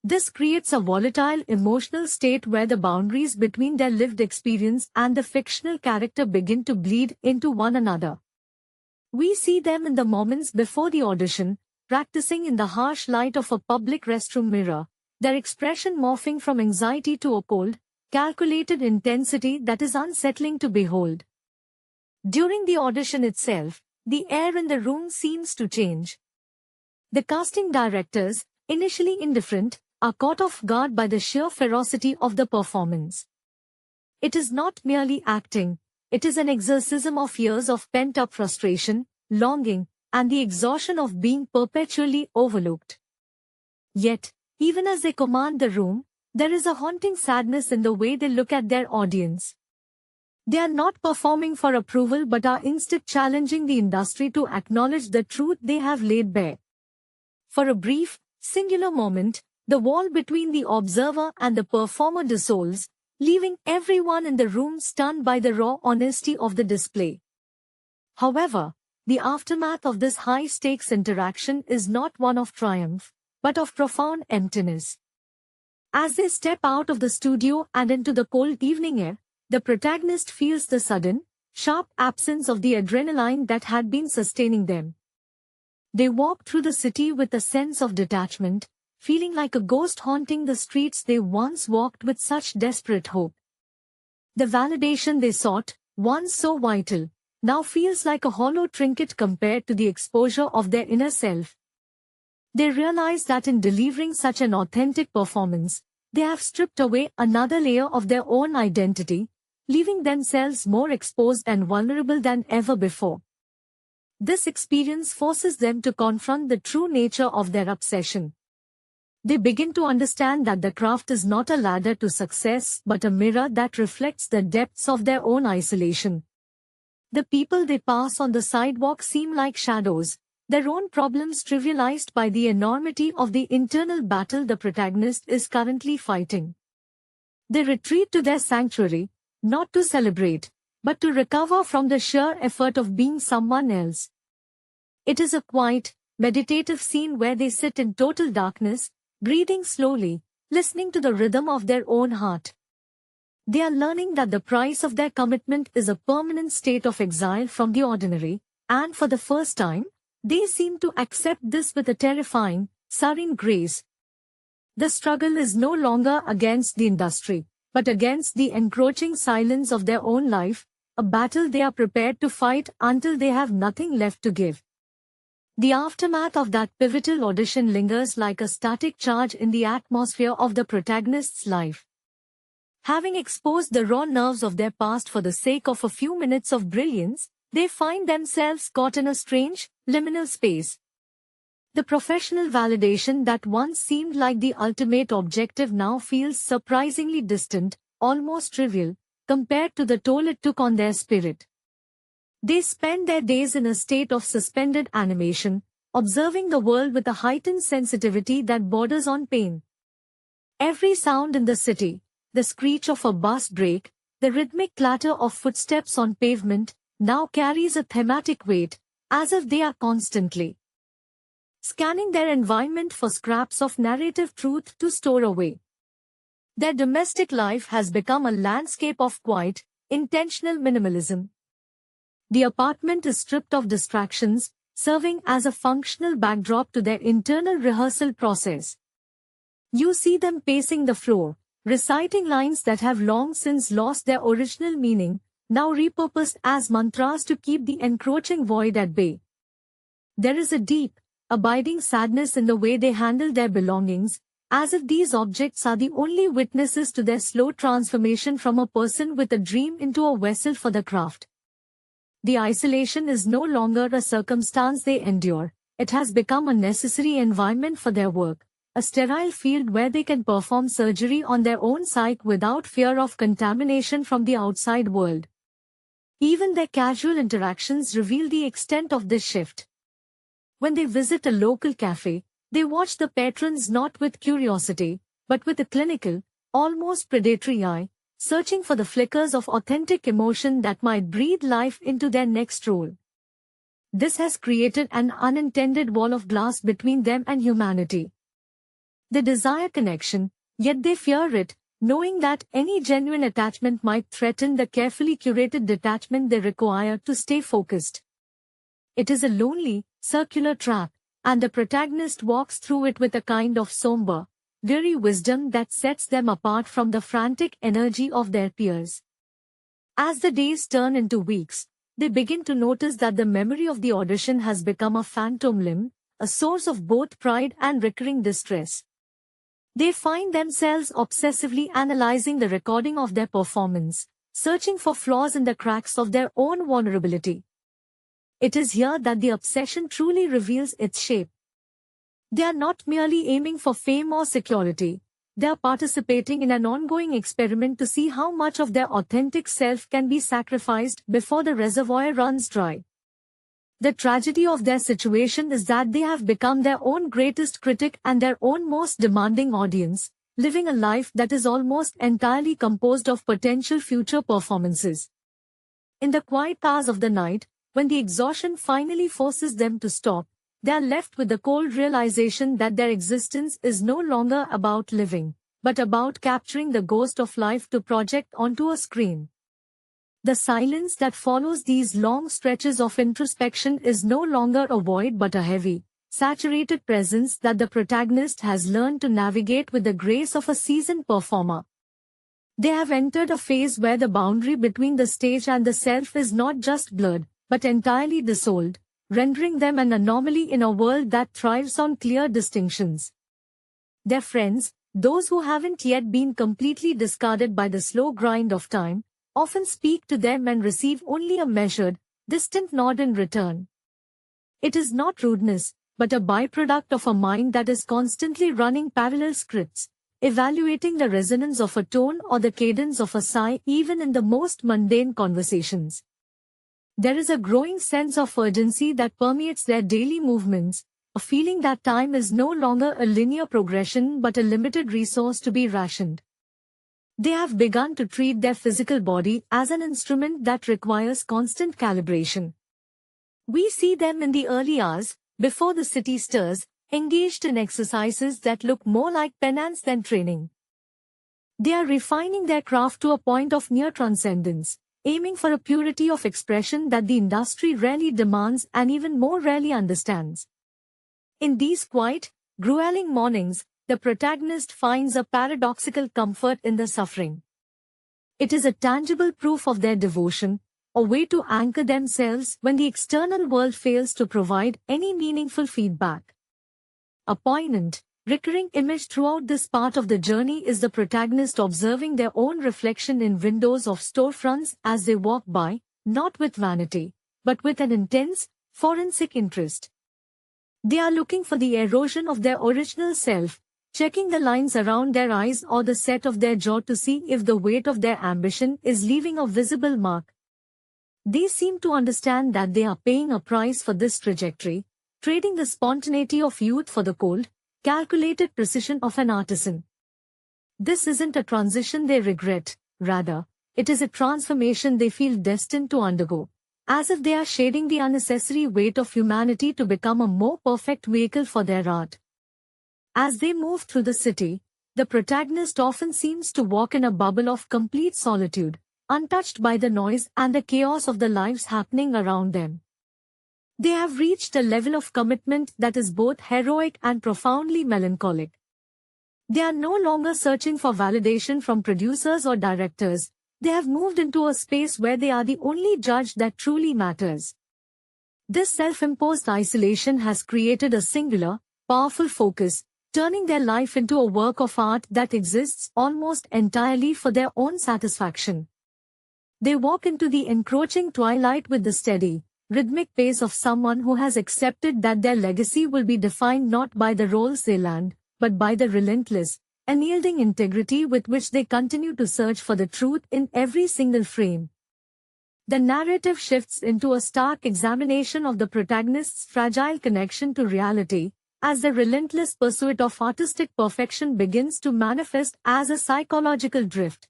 This creates a volatile emotional state where the boundaries between their lived experience and the fictional character begin to bleed into one another. We see them in the moments before the audition, practicing in the harsh light of a public restroom mirror, their expression morphing from anxiety to a cold, calculated intensity that is unsettling to behold. During the audition itself, the air in the room seems to change. The casting directors, initially indifferent, are caught off guard by the sheer ferocity of the performance. It is not merely acting, it is an exorcism of years of pent-up frustration, longing, and the exhaustion of being perpetually overlooked. Yet, even as they command the room, there is a haunting sadness in the way they look at their audience. They are not performing for approval but are instead challenging the industry to acknowledge the truth they have laid bare. For a brief, singular moment, the wall between the observer and the performer dissolves, leaving everyone in the room stunned by the raw honesty of the display. However, the aftermath of this high-stakes interaction is not one of triumph, but of profound emptiness. As they step out of the studio and into the cold evening air, the protagonist feels the sudden, sharp absence of the adrenaline that had been sustaining them. They walk through the city with a sense of detachment, feeling like a ghost haunting the streets they once walked with such desperate hope. The validation they sought, once so vital, now feels like a hollow trinket compared to the exposure of their inner self. They realize that in delivering such an authentic performance, they have stripped away another layer of their own identity, leaving themselves more exposed and vulnerable than ever before. This experience forces them to confront the true nature of their obsession. They begin to understand that the craft is not a ladder to success but a mirror that reflects the depths of their own isolation. The people they pass on the sidewalk seem like shadows, their own problems trivialized by the enormity of the internal battle the protagonist is currently fighting. They retreat to their sanctuary, not to celebrate, but to recover from the sheer effort of being someone else. It is a quiet, meditative scene where they sit in total darkness, breathing slowly, listening to the rhythm of their own heart. They are learning that the price of their commitment is a permanent state of exile from the ordinary, and for the first time, they seem to accept this with a terrifying, serene grace. The struggle is no longer against the industry, but against the encroaching silence of their own life, a battle they are prepared to fight until they have nothing left to give. The aftermath of that pivotal audition lingers like a static charge in the atmosphere of the protagonist's life. Having exposed the raw nerves of their past for the sake of a few minutes of brilliance, they find themselves caught in a strange, liminal space. The professional validation that once seemed like the ultimate objective now feels surprisingly distant, almost trivial, compared to the toll it took on their spirit. They spend their days in a state of suspended animation, observing the world with a heightened sensitivity that borders on pain. Every sound in the city, the screech of a bus brake, the rhythmic clatter of footsteps on pavement, now carries a thematic weight, as if they are constantly scanning their environment for scraps of narrative truth to store away. Their domestic life has become a landscape of quiet, intentional minimalism. The apartment is stripped of distractions, serving as a functional backdrop to their internal rehearsal process. You see them pacing the floor, reciting lines that have long since lost their original meaning, now repurposed as mantras to keep the encroaching void at bay. There is a deep, abiding sadness in the way they handle their belongings, as if these objects are the only witnesses to their slow transformation from a person with a dream into a vessel for the craft. The isolation is no longer a circumstance they endure, it has become a necessary environment for their work, a sterile field where they can perform surgery on their own psyche without fear of contamination from the outside world. Even their casual interactions reveal the extent of this shift. When they visit a local cafe, they watch the patrons not with curiosity, but with a clinical, almost predatory eye, searching for the flickers of authentic emotion that might breathe life into their next role. This has created an unintended wall of glass between them and humanity. They desire connection, yet they fear it, knowing that any genuine attachment might threaten the carefully curated detachment they require to stay focused. It is a lonely, circular trap, and the protagonist walks through it with a kind of somber, weary wisdom that sets them apart from the frantic energy of their peers. As the days turn into weeks, they begin to notice that the memory of the audition has become a phantom limb, a source of both pride and recurring distress. They find themselves obsessively analyzing the recording of their performance, searching for flaws in the cracks of their own vulnerability. It is here that the obsession truly reveals its shape. They are not merely aiming for fame or security, they are participating in an ongoing experiment to see how much of their authentic self can be sacrificed before the reservoir runs dry. The tragedy of their situation is that they have become their own greatest critic and their own most demanding audience, living a life that is almost entirely composed of potential future performances. In the quiet hours of the night, when the exhaustion finally forces them to stop, they are left with the cold realization that their existence is no longer about living, but about capturing the ghost of life to project onto a screen. The silence that follows these long stretches of introspection is no longer a void but a heavy, saturated presence that the protagonist has learned to navigate with the grace of a seasoned performer. They have entered a phase where the boundary between the stage and the self is not just blurred, but entirely dissolved, rendering them an anomaly in a world that thrives on clear distinctions. Their friends, those who haven't yet been completely discarded by the slow grind of time, often speak to them and receive only a measured, distant nod in return. It is not rudeness, but a byproduct of a mind that is constantly running parallel scripts, evaluating the resonance of a tone or the cadence of a sigh even in the most mundane conversations. There is a growing sense of urgency that permeates their daily movements, a feeling that time is no longer a linear progression but a limited resource to be rationed. They have begun to treat their physical body as an instrument that requires constant calibration. We see them in the early hours, before the city stirs, engaged in exercises that look more like penance than training. They are refining their craft to a point of near transcendence, aiming for a purity of expression that the industry rarely demands and even more rarely understands. In these quiet, grueling mornings, the protagonist finds a paradoxical comfort in the suffering. It is a tangible proof of their devotion, a way to anchor themselves when the external world fails to provide any meaningful feedback. A poignant, recurring image throughout this part of the journey is the protagonist observing their own reflection in windows of storefronts as they walk by, not with vanity, but with an intense, forensic interest. They are looking for the erosion of their original self, checking the lines around their eyes or the set of their jaw to see if the weight of their ambition is leaving a visible mark. They seem to understand that they are paying a price for this trajectory, trading the spontaneity of youth for the cold, calculated precision of an artisan. This isn't a transition they regret, rather, it is a transformation they feel destined to undergo, as if they are shading the unnecessary weight of humanity to become a more perfect vehicle for their art. As they move through the city, the protagonist often seems to walk in a bubble of complete solitude, untouched by the noise and the chaos of the lives happening around them. They have reached a level of commitment that is both heroic and profoundly melancholic. They are no longer searching for validation from producers or directors. They have moved into a space where they are the only judge that truly matters. This self-imposed isolation has created a singular, powerful focus, turning their life into a work of art that exists almost entirely for their own satisfaction. They walk into the encroaching twilight with the steady, rhythmic pace of someone who has accepted that their legacy will be defined not by the roles they land, but by the relentless, unyielding integrity with which they continue to search for the truth in every single frame. The narrative shifts into a stark examination of the protagonist's fragile connection to reality, as the relentless pursuit of artistic perfection begins to manifest as a psychological drift.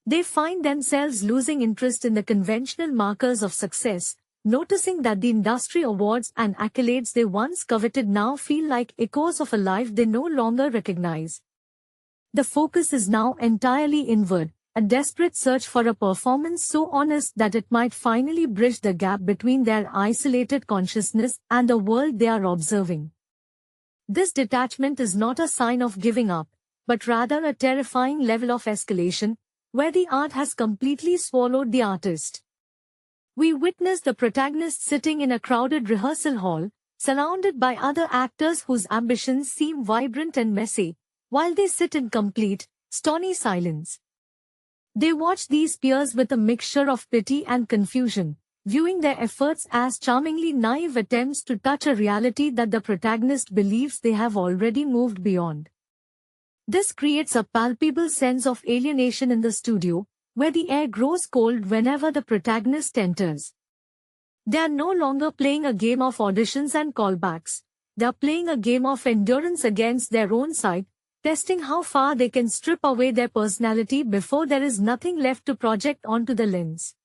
They find themselves losing interest in the conventional markers of success, noticing that the industry awards and accolades they once coveted now feel like echoes of a life they no longer recognize. The focus is now entirely inward, a desperate search for a performance so honest that it might finally bridge the gap between their isolated consciousness and the world they are observing. This detachment is not a sign of giving up, but rather a terrifying level of escalation, where the art has completely swallowed the artist. We witness the protagonist sitting in a crowded rehearsal hall, surrounded by other actors whose ambitions seem vibrant and messy, while they sit in complete, stony silence. They watch these peers with a mixture of pity and confusion, viewing their efforts as charmingly naive attempts to touch a reality that the protagonist believes they have already moved beyond. This creates a palpable sense of alienation in the studio, where the air grows cold whenever the protagonist enters. They are no longer playing a game of auditions and callbacks. They are playing a game of endurance against their own sight, testing how far they can strip away their personality before there is nothing left to project onto the lens.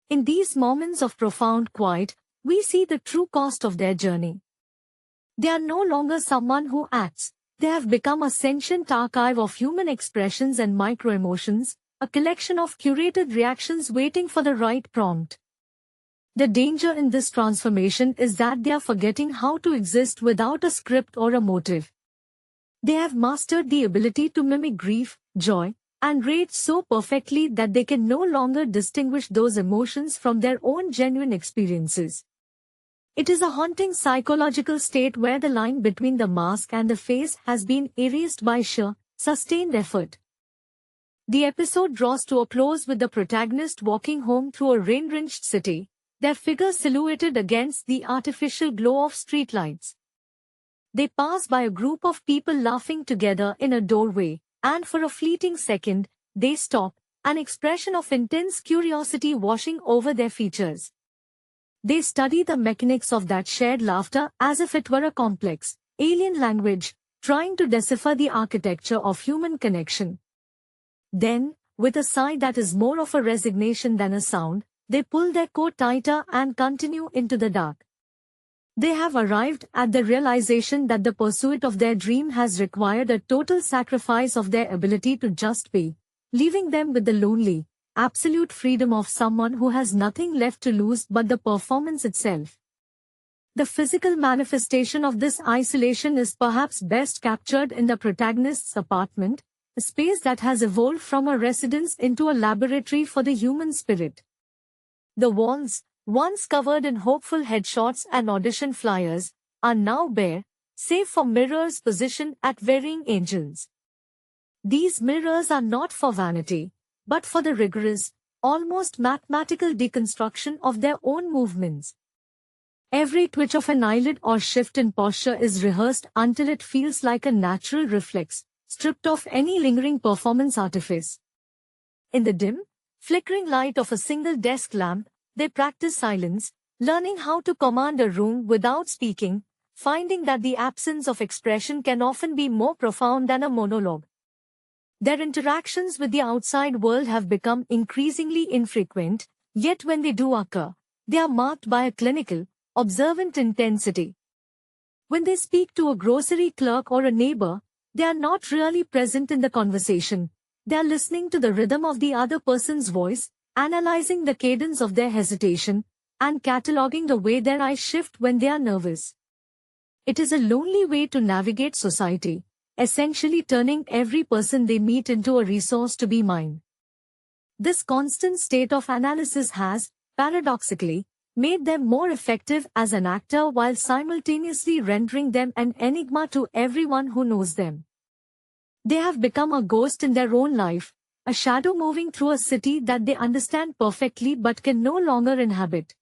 In these moments of profound quiet, we see the true cost of their journey. They are no longer someone who acts. They have become a sentient archive of human expressions and micro-emotions, a collection of curated reactions waiting for the right prompt. The danger in this transformation is that they are forgetting how to exist without a script or a motive. They have mastered the ability to mimic grief, joy, and rage so perfectly that they can no longer distinguish those emotions from their own genuine experiences. It is a haunting psychological state where the line between the mask and the face has been erased by sheer, sustained effort. The episode draws to a close with the protagonist walking home through a rain-drenched city, their figure silhouetted against the artificial glow of streetlights. They pass by a group of people laughing together in a doorway, and for a fleeting second, they stop, an expression of intense curiosity washing over their features. They study the mechanics of that shared laughter as if it were a complex, alien language, trying to decipher the architecture of human connection. Then, with a sigh that is more of a resignation than a sound, they pull their coat tighter and continue into the dark. They have arrived at the realization that the pursuit of their dream has required a total sacrifice of their ability to just be, leaving them with the lonely, absolute freedom of someone who has nothing left to lose but the performance itself. The physical manifestation of this isolation is perhaps best captured in the protagonist's apartment, a space that has evolved from a residence into a laboratory for the human spirit. The walls, once covered in hopeful headshots and audition flyers, are now bare, save for mirrors positioned at varying angles. These mirrors are not for vanity, but for the rigorous, almost mathematical deconstruction of their own movements. Every twitch of an eyelid or shift in posture is rehearsed until it feels like a natural reflex, stripped of any lingering performance artifice. In the dim, flickering light of a single desk lamp, they practice silence, learning how to command a room without speaking, finding that the absence of expression can often be more profound than a monologue. Their interactions with the outside world have become increasingly infrequent, yet when they do occur, they are marked by a clinical, observant intensity. When they speak to a grocery clerk or a neighbor, they are not really present in the conversation. They are listening to the rhythm of the other person's voice, analyzing the cadence of their hesitation, and cataloging the way their eyes shift when they are nervous. It is a lonely way to navigate society, essentially turning every person they meet into a resource to be mined. This constant state of analysis has, paradoxically, made them more effective as an actor while simultaneously rendering them an enigma to everyone who knows them. They have become a ghost in their own life, a shadow moving through a city that they understand perfectly but can no longer inhabit.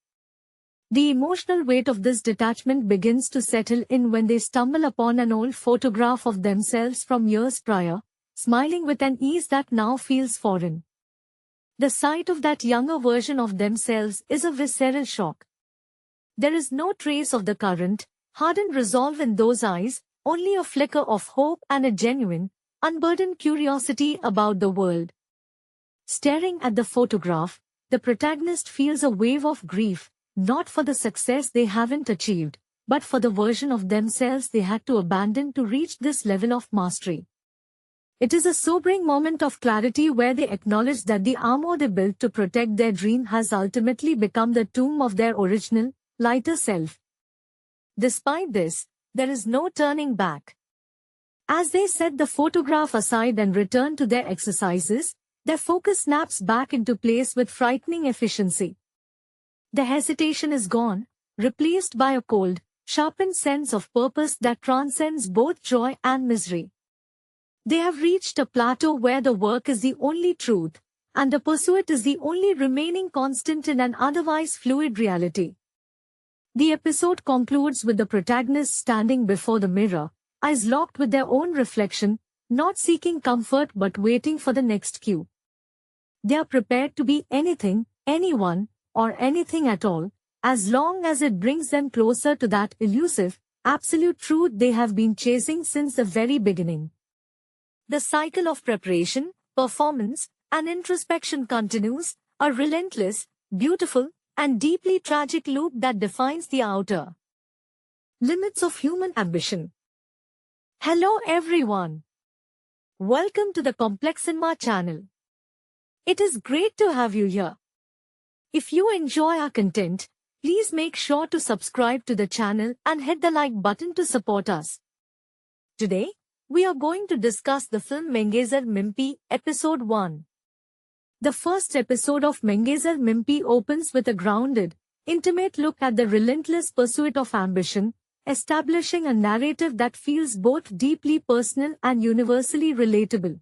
The emotional weight of this detachment begins to settle in when they stumble upon an old photograph of themselves from years prior, smiling with an ease that now feels foreign. The sight of that younger version of themselves is a visceral shock. There is no trace of the current, hardened resolve in those eyes, only a flicker of hope and a genuine, unburdened curiosity about the world. Staring at the photograph, the protagonist feels a wave of grief, not for the success they haven't achieved, but for the version of themselves they had to abandon to reach this level of mastery. It is a sobering moment of clarity where they acknowledge that the armor they built to protect their dream has ultimately become the tomb of their original, lighter self. Despite this, there is no turning back. As they set the photograph aside and return to their exercises, their focus snaps back into place with frightening efficiency. The hesitation is gone, replaced by a cold, sharpened sense of purpose that transcends both joy and misery. They have reached a plateau where the work is the only truth, and the pursuit is the only remaining constant in an otherwise fluid reality. The episode concludes with the protagonist standing before the mirror, eyes locked with their own reflection, not seeking comfort but waiting for the next cue. They are prepared to be anything, anyone, or anything at all, as long as it brings them closer to that elusive, absolute truth they have been chasing since the very beginning. The cycle of preparation, performance, and introspection continues, a relentless, beautiful, and deeply tragic loop that defines the outer limits of human ambition. Hello everyone. Welcome to the Complex Cinema channel. It is great to have you here. If you enjoy our content, please make sure to subscribe to the channel and hit the like button to support us. Today, we are going to discuss the film Mengezar Mimpi, Episode 1. The first episode of Mengezar Mimpi opens with a grounded, intimate look at the relentless pursuit of ambition, establishing a narrative that feels both deeply personal and universally relatable.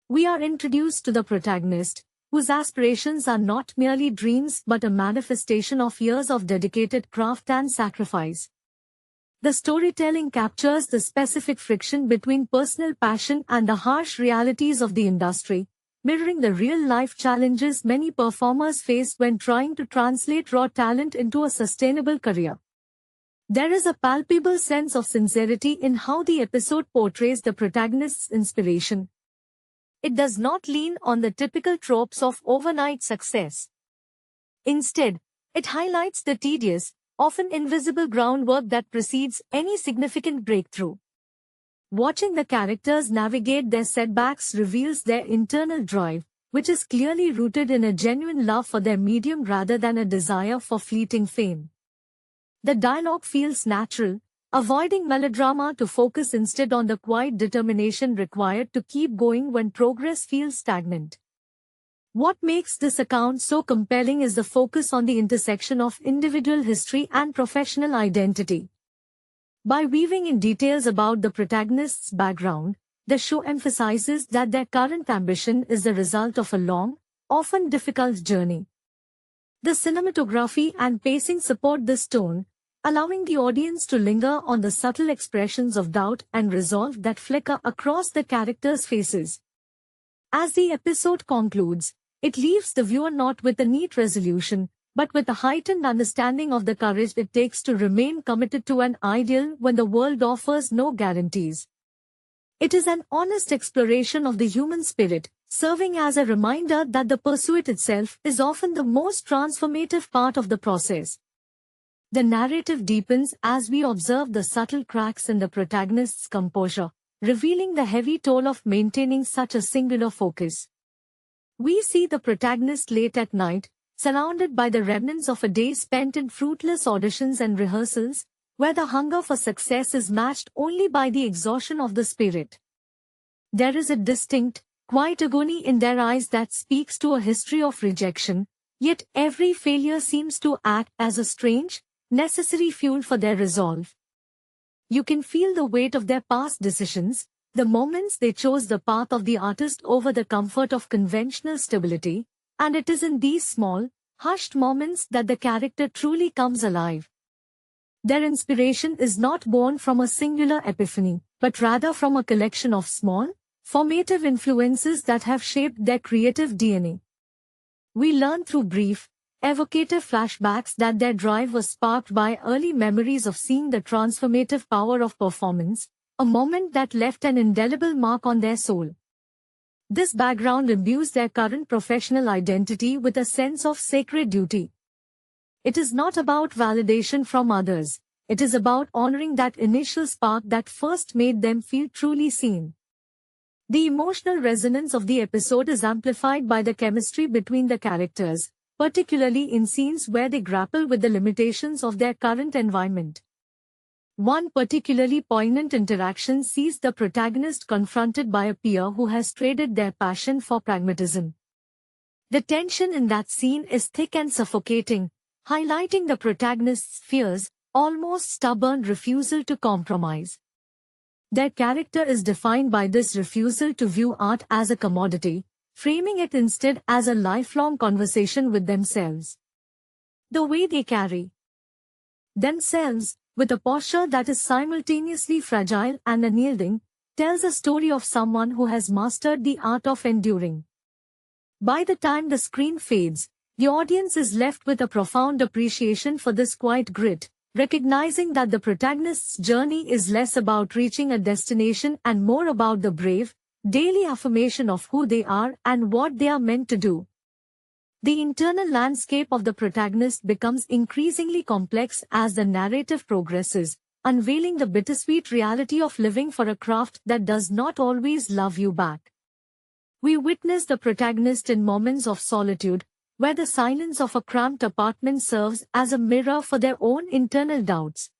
We are introduced to the protagonist, whose aspirations are not merely dreams but a manifestation of years of dedicated craft and sacrifice. The storytelling captures the specific friction between personal passion and the harsh realities of the industry, mirroring the real-life challenges many performers face when trying to translate raw talent into a sustainable career. There is a palpable sense of sincerity in how the episode portrays the protagonist's inspiration. It does not lean on the typical tropes of overnight success. Instead, it highlights the tedious, often invisible groundwork that precedes any significant breakthrough. Watching the characters navigate their setbacks reveals their internal drive, which is clearly rooted in a genuine love for their medium rather than a desire for fleeting fame. The dialogue feels natural, avoiding melodrama to focus instead on the quiet determination required to keep going when progress feels stagnant. What makes this account so compelling is the focus on the intersection of individual history and professional identity. By weaving in details about the protagonist's background, the show emphasizes that their current ambition is the result of a long, often difficult journey. The cinematography and pacing support this tone, allowing the audience to linger on the subtle expressions of doubt and resolve that flicker across the characters' faces. As the episode concludes, it leaves the viewer not with a neat resolution, but with a heightened understanding of the courage it takes to remain committed to an ideal when the world offers no guarantees. It is an honest exploration of the human spirit, serving as a reminder that the pursuit itself is often the most transformative part of the process. The narrative deepens as we observe the subtle cracks in the protagonist's composure, revealing the heavy toll of maintaining such a singular focus. We see the protagonist late at night, surrounded by the remnants of a day spent in fruitless auditions and rehearsals, where the hunger for success is matched only by the exhaustion of the spirit. There is a distinct, quiet agony in their eyes that speaks to a history of rejection, yet every failure seems to act as a strange, necessary fuel for their resolve. You can feel the weight of their past decisions, the moments they chose the path of the artist over the comfort of conventional stability, and it is in these small, hushed moments that the character truly comes alive. Their inspiration is not born from a singular epiphany, but rather from a collection of small, formative influences that have shaped their creative DNA. We learn through brief, evocative flashbacks that their drive was sparked by early memories of seeing the transformative power of performance, a moment that left an indelible mark on their soul. This background imbues their current professional identity with a sense of sacred duty. It is not about validation from others, it is about honoring that initial spark that first made them feel truly seen. The emotional resonance of the episode is amplified by the chemistry between the characters, particularly in scenes where they grapple with the limitations of their current environment. One particularly poignant interaction sees the protagonist confronted by a peer who has traded their passion for pragmatism. The tension in that scene is thick and suffocating, highlighting the protagonist's fierce, almost stubborn refusal to compromise. Their character is defined by this refusal to view art as a commodity, framing it instead as a lifelong conversation with themselves. The way they carry themselves, with a posture that is simultaneously fragile and unyielding, tells a story of someone who has mastered the art of enduring. By the time the screen fades, the audience is left with a profound appreciation for this quiet grit, recognizing that the protagonist's journey is less about reaching a destination and more about the brave, daily affirmation of who they are and what they are meant to do. The internal landscape of the protagonist becomes increasingly complex as the narrative progresses, unveiling the bittersweet reality of living for a craft that does not always love you back. We witness the protagonist in moments of solitude, where the silence of a cramped apartment serves as a mirror for their own internal doubts.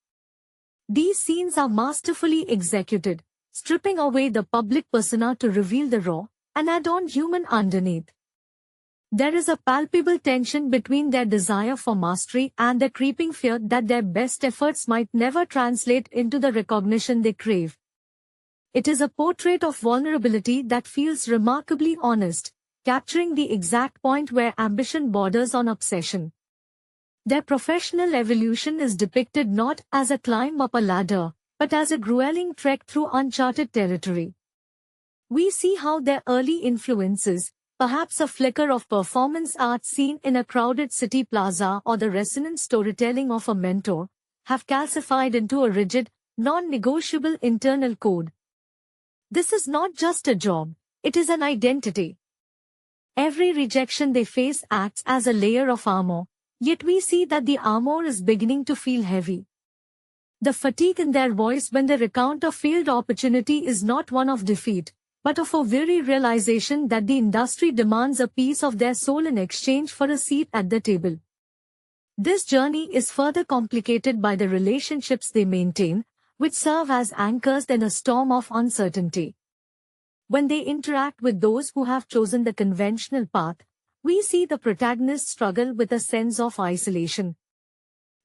These scenes are masterfully executed, stripping away the public persona to reveal the raw and adorned human underneath. There is a palpable tension between their desire for mastery and the creeping fear that their best efforts might never translate into the recognition they crave. It is a portrait of vulnerability that feels remarkably honest, capturing the exact point where ambition borders on obsession. Their professional evolution is depicted not as a climb up a ladder, but as a grueling trek through uncharted territory. We see how their early influences, perhaps a flicker of performance art seen in a crowded city plaza or the resonant storytelling of a mentor, have calcified into a rigid, non-negotiable internal code. This is not just a job, it is an identity. Every rejection they face acts as a layer of armor, yet we see that the armor is beginning to feel heavy. The fatigue in their voice when they recount a failed opportunity is not one of defeat, but of a weary realization that the industry demands a piece of their soul in exchange for a seat at the table. This journey is further complicated by the relationships they maintain, which serve as anchors in a storm of uncertainty. When they interact with those who have chosen the conventional path, we see the protagonists struggle with a sense of isolation.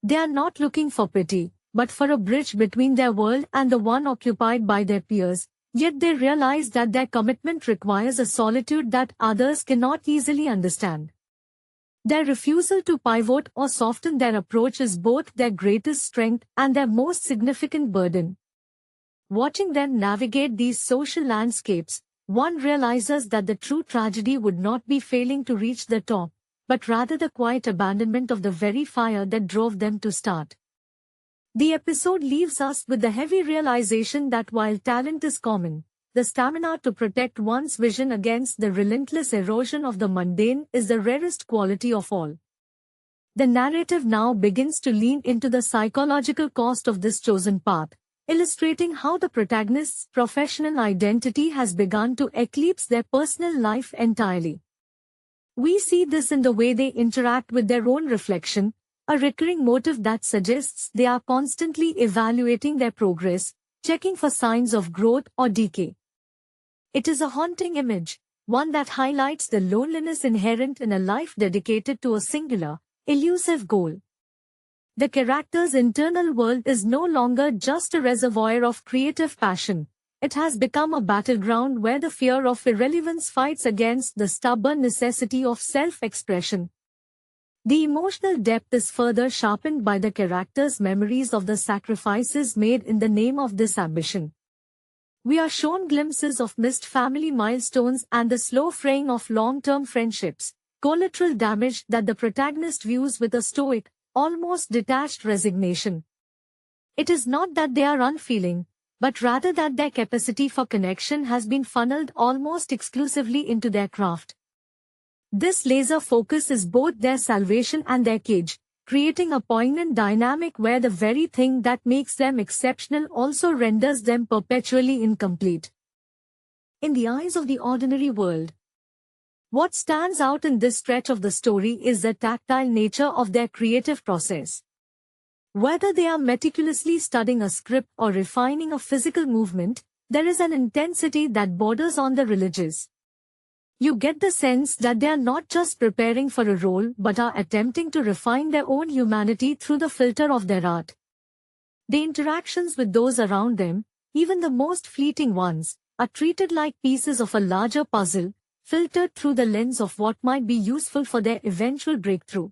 They are not looking for pity, but for a bridge between their world and the one occupied by their peers, yet they realize that their commitment requires a solitude that others cannot easily understand. Their refusal to pivot or soften their approach is both their greatest strength and their most significant burden. Watching them navigate these social landscapes, one realizes that the true tragedy would not be failing to reach the top, but rather the quiet abandonment of the very fire that drove them to start. The episode leaves us with the heavy realization that while talent is common, the stamina to protect one's vision against the relentless erosion of the mundane is the rarest quality of all. The narrative now begins to lean into the psychological cost of this chosen path, illustrating how the protagonist's professional identity has begun to eclipse their personal life entirely. We see this in the way they interact with their own reflection, a recurring motive that suggests they are constantly evaluating their progress, checking for signs of growth or decay. It is a haunting image, one that highlights the loneliness inherent in a life dedicated to a singular, elusive goal. The character's internal world is no longer just a reservoir of creative passion. It has become a battleground where the fear of irrelevance fights against the stubborn necessity of self-expression. The emotional depth is further sharpened by the character's memories of the sacrifices made in the name of this ambition. We are shown glimpses of missed family milestones and the slow fraying of long-term friendships, collateral damage that the protagonist views with a stoic, almost detached resignation. It is not that they are unfeeling, but rather that their capacity for connection has been funneled almost exclusively into their craft. This laser focus is both their salvation and their cage, creating a poignant dynamic where the very thing that makes them exceptional also renders them perpetually incomplete. In the eyes of the ordinary world, what stands out in this stretch of the story is the tactile nature of their creative process. Whether they are meticulously studying a script or refining a physical movement, there is an intensity that borders on the religious. You get the sense that they are not just preparing for a role but are attempting to refine their own humanity through the filter of their art. The interactions with those around them, even the most fleeting ones, are treated like pieces of a larger puzzle, filtered through the lens of what might be useful for their eventual breakthrough.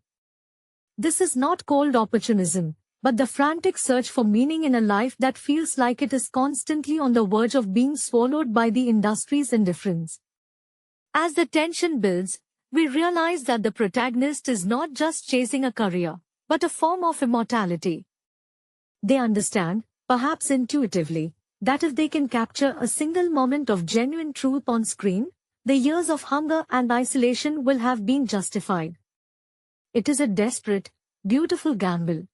This is not cold opportunism, but the frantic search for meaning in a life that feels like it is constantly on the verge of being swallowed by the industry's indifference. As the tension builds, we realize that the protagonist is not just chasing a career, but a form of immortality. They understand, perhaps intuitively, that if they can capture a single moment of genuine truth on screen, the years of hunger and isolation will have been justified. It is a desperate, beautiful gamble.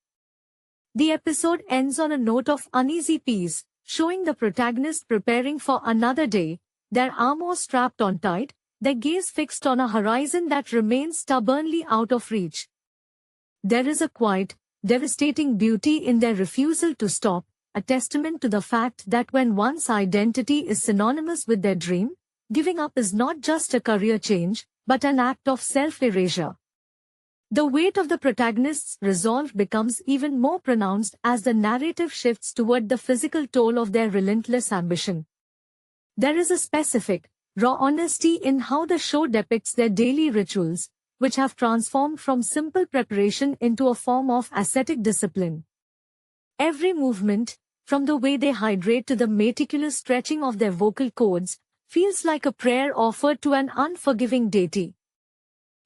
The episode ends on a note of uneasy peace, showing the protagonist preparing for another day, their armor strapped on tight, their gaze fixed on a horizon that remains stubbornly out of reach. There is a quiet, devastating beauty in their refusal to stop, a testament to the fact that when one's identity is synonymous with their dream, giving up is not just a career change, but an act of self-erasure. The weight of the protagonist's resolve becomes even more pronounced as the narrative shifts toward the physical toll of their relentless ambition. There is a specific, raw honesty in how the show depicts their daily rituals, which have transformed from simple preparation into a form of ascetic discipline. Every movement, from the way they hydrate to the meticulous stretching of their vocal cords, feels like a prayer offered to an unforgiving deity.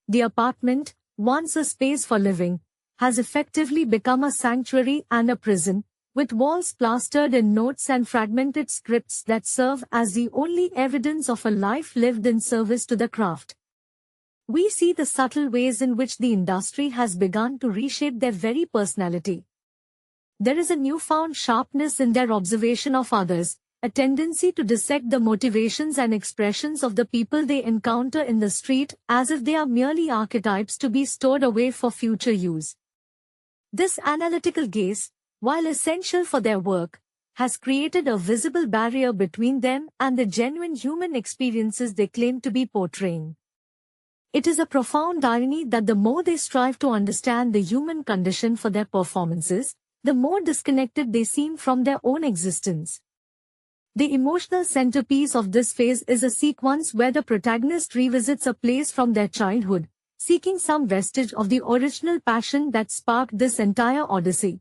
The apartment, once a space for living, has effectively become a sanctuary and a prison, with walls plastered in notes and fragmented scripts that serve as the only evidence of a life lived in service to the craft. We see the subtle ways in which the industry has begun to reshape their very personality. There is a newfound sharpness in their observation of others, a tendency to dissect the motivations and expressions of the people they encounter in the street as if they are merely archetypes to be stored away for future use. This analytical gaze, while essential for their work, has created a visible barrier between them and the genuine human experiences they claim to be portraying. It is a profound irony that the more they strive to understand the human condition for their performances, the more disconnected they seem from their own existence. The emotional centerpiece of this phase is a sequence where the protagonist revisits a place from their childhood, seeking some vestige of the original passion that sparked this entire odyssey.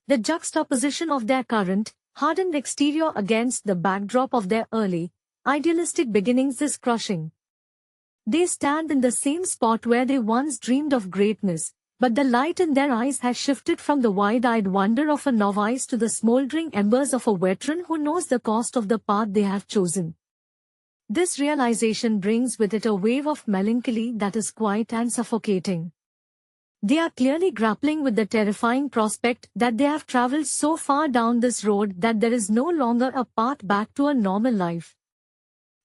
The juxtaposition of their current, hardened exterior against the backdrop of their early, idealistic beginnings is crushing. They stand in the same spot where they once dreamed of greatness, but the light in their eyes has shifted from the wide-eyed wonder of a novice to the smoldering embers of a veteran who knows the cost of the path they have chosen. This realization brings with it a wave of melancholy that is quiet and suffocating. They are clearly grappling with the terrifying prospect that they have traveled so far down this road that there is no longer a path back to a normal life.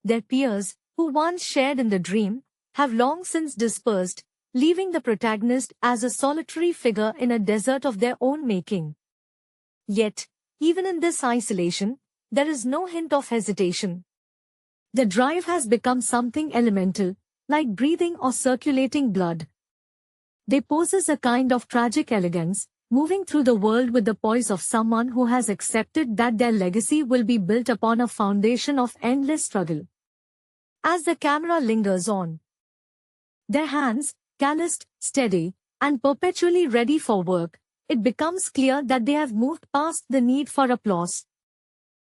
Their peers, who once shared in the dream, have long since dispersed, leaving the protagonist as a solitary figure in a desert of their own making. Yet, even in this isolation, there is no hint of hesitation. The drive has become something elemental, like breathing or circulating blood. They possess a kind of tragic elegance, moving through the world with the poise of someone who has accepted that their legacy will be built upon a foundation of endless struggle. As the camera lingers on, their hands, calloused, steady, and perpetually ready for work, it becomes clear that they have moved past the need for applause.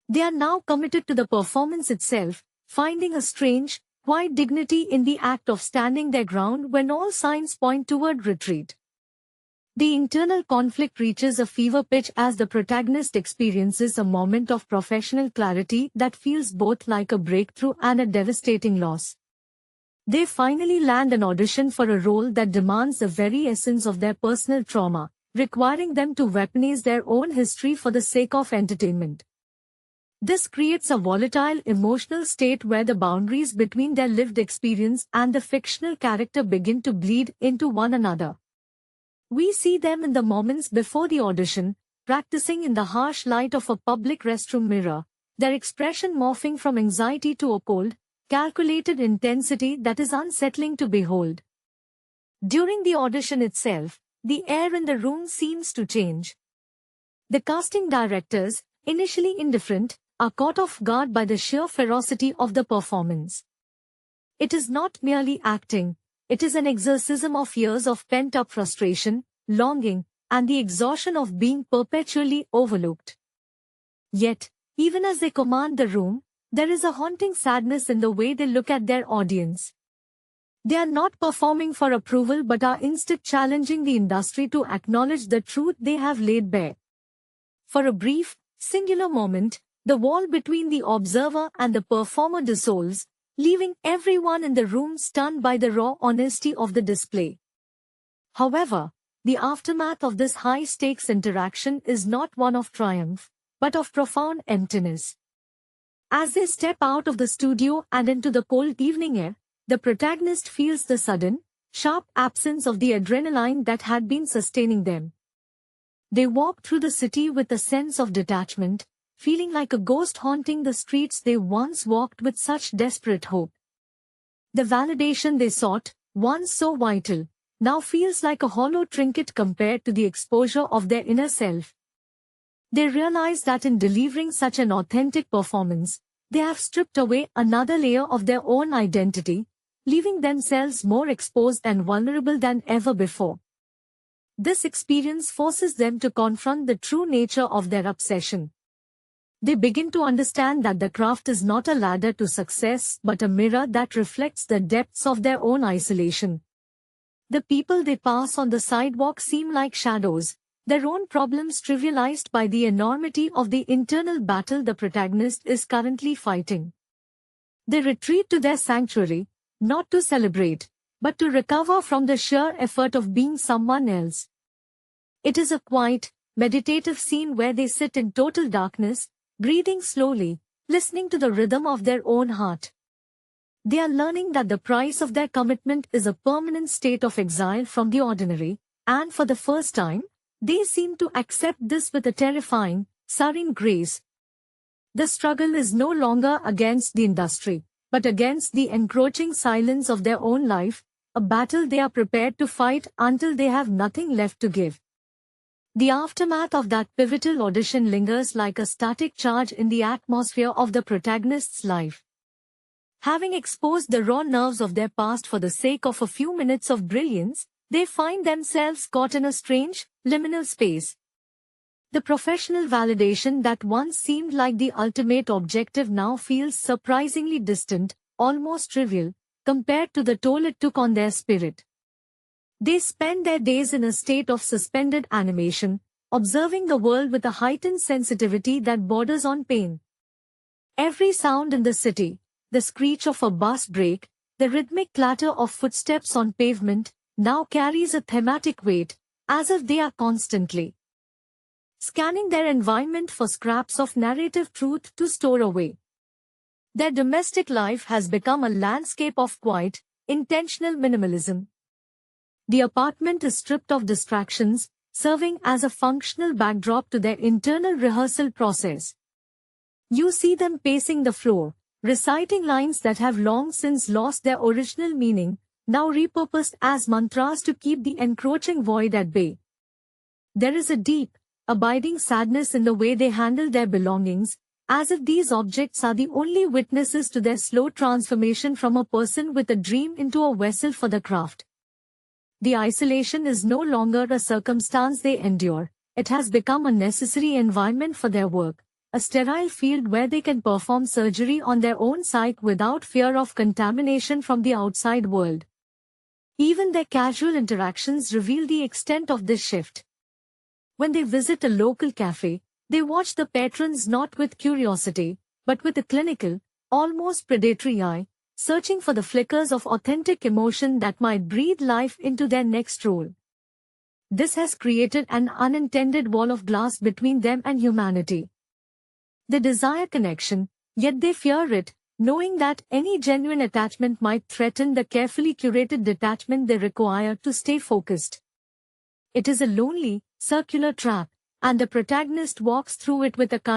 They are now committed to the performance itself, finding a strange, quiet dignity in the act of standing their ground when all signs point toward retreat. The internal conflict reaches a fever pitch as the protagonist experiences a moment of professional clarity that feels both like a breakthrough and a devastating loss. They finally land an audition for a role that demands the very essence of their personal trauma, requiring them to weaponize their own history for the sake of entertainment. This creates a volatile emotional state where the boundaries between their lived experience and the fictional character begin to bleed into one another. We see them in the moments before the audition, practicing in the harsh light of a public restroom mirror, their expression morphing from anxiety to a cold, calculated intensity that is unsettling to behold. During the audition itself, the air in the room seems to change. The casting directors, initially indifferent, are caught off guard by the sheer ferocity of the performance. It is not merely acting, it is an exorcism of years of pent-up frustration, longing, and the exhaustion of being perpetually overlooked. Yet, even as they command the room, there is a haunting sadness in the way they look at their audience. They are not performing for approval but are instead challenging the industry to acknowledge the truth they have laid bare. For a brief, singular moment, The wall between the observer and the performer dissolves, leaving everyone in the room stunned by the raw honesty of the display. However, the aftermath of this high-stakes interaction is not one of triumph, but of profound emptiness. As they step out of the studio and into the cold evening air, the protagonist feels the sudden, sharp absence of the adrenaline that had been sustaining them. They walk through the city with a sense of detachment, feeling like a ghost haunting the streets they once walked with such desperate hope. The validation they sought, once so vital, now feels like a hollow trinket compared to the exposure of their inner self. They realize that in delivering such an authentic performance, they have stripped away another layer of their own identity, leaving themselves more exposed and vulnerable than ever before. This experience forces them to confront the true nature of their obsession. They begin to understand that the craft is not a ladder to success but a mirror that reflects the depths of their own isolation. The people they pass on the sidewalk seem like shadows, their own problems trivialized by the enormity of the internal battle the protagonist is currently fighting. They retreat to their sanctuary, not to celebrate, but to recover from the sheer effort of being someone else. It is a quiet, meditative scene where they sit in total darkness, breathing slowly, listening to the rhythm of their own heart. They are learning that the price of their commitment is a permanent state of exile from the ordinary, and for the first time, they seem to accept this with a terrifying, serene grace. The struggle is no longer against the industry, but against the encroaching silence of their own life, a battle they are prepared to fight until they have nothing left to give. The aftermath of that pivotal audition lingers like a static charge in the atmosphere of the protagonist's life. Having exposed the raw nerves of their past for the sake of a few minutes of brilliance, they find themselves caught in a strange, liminal space. The professional validation that once seemed like the ultimate objective now feels surprisingly distant, almost trivial, compared to the toll it took on their spirit. They spend their days in a state of suspended animation, observing the world with a heightened sensitivity that borders on pain. Every sound in the city, the screech of a bus brake, the rhythmic clatter of footsteps on pavement, now carries a thematic weight, as if they are constantly scanning their environment for scraps of narrative truth to store away. Their domestic life has become a landscape of quiet, intentional minimalism. The apartment is stripped of distractions, serving as a functional backdrop to their internal rehearsal process. You see them pacing the floor, reciting lines that have long since lost their original meaning, now repurposed as mantras to keep the encroaching void at bay. There is a deep, abiding sadness in the way they handle their belongings, as if these objects are the only witnesses to their slow transformation from a person with a dream into a vessel for the craft. The isolation is no longer a circumstance they endure, it has become a necessary environment for their work, a sterile field where they can perform surgery on their own psyche without fear of contamination from the outside world. Even their casual interactions reveal the extent of this shift. When they visit a local cafe, they watch the patrons not with curiosity, but with a clinical, almost predatory eye, searching for the flickers of authentic emotion that might breathe life into their next role. This has created an unintended wall of glass between them and humanity. They desire connection, yet they fear it, knowing that any genuine attachment might threaten the carefully curated detachment they require to stay focused. It is a lonely, circular trap, and the protagonist walks through it with a kind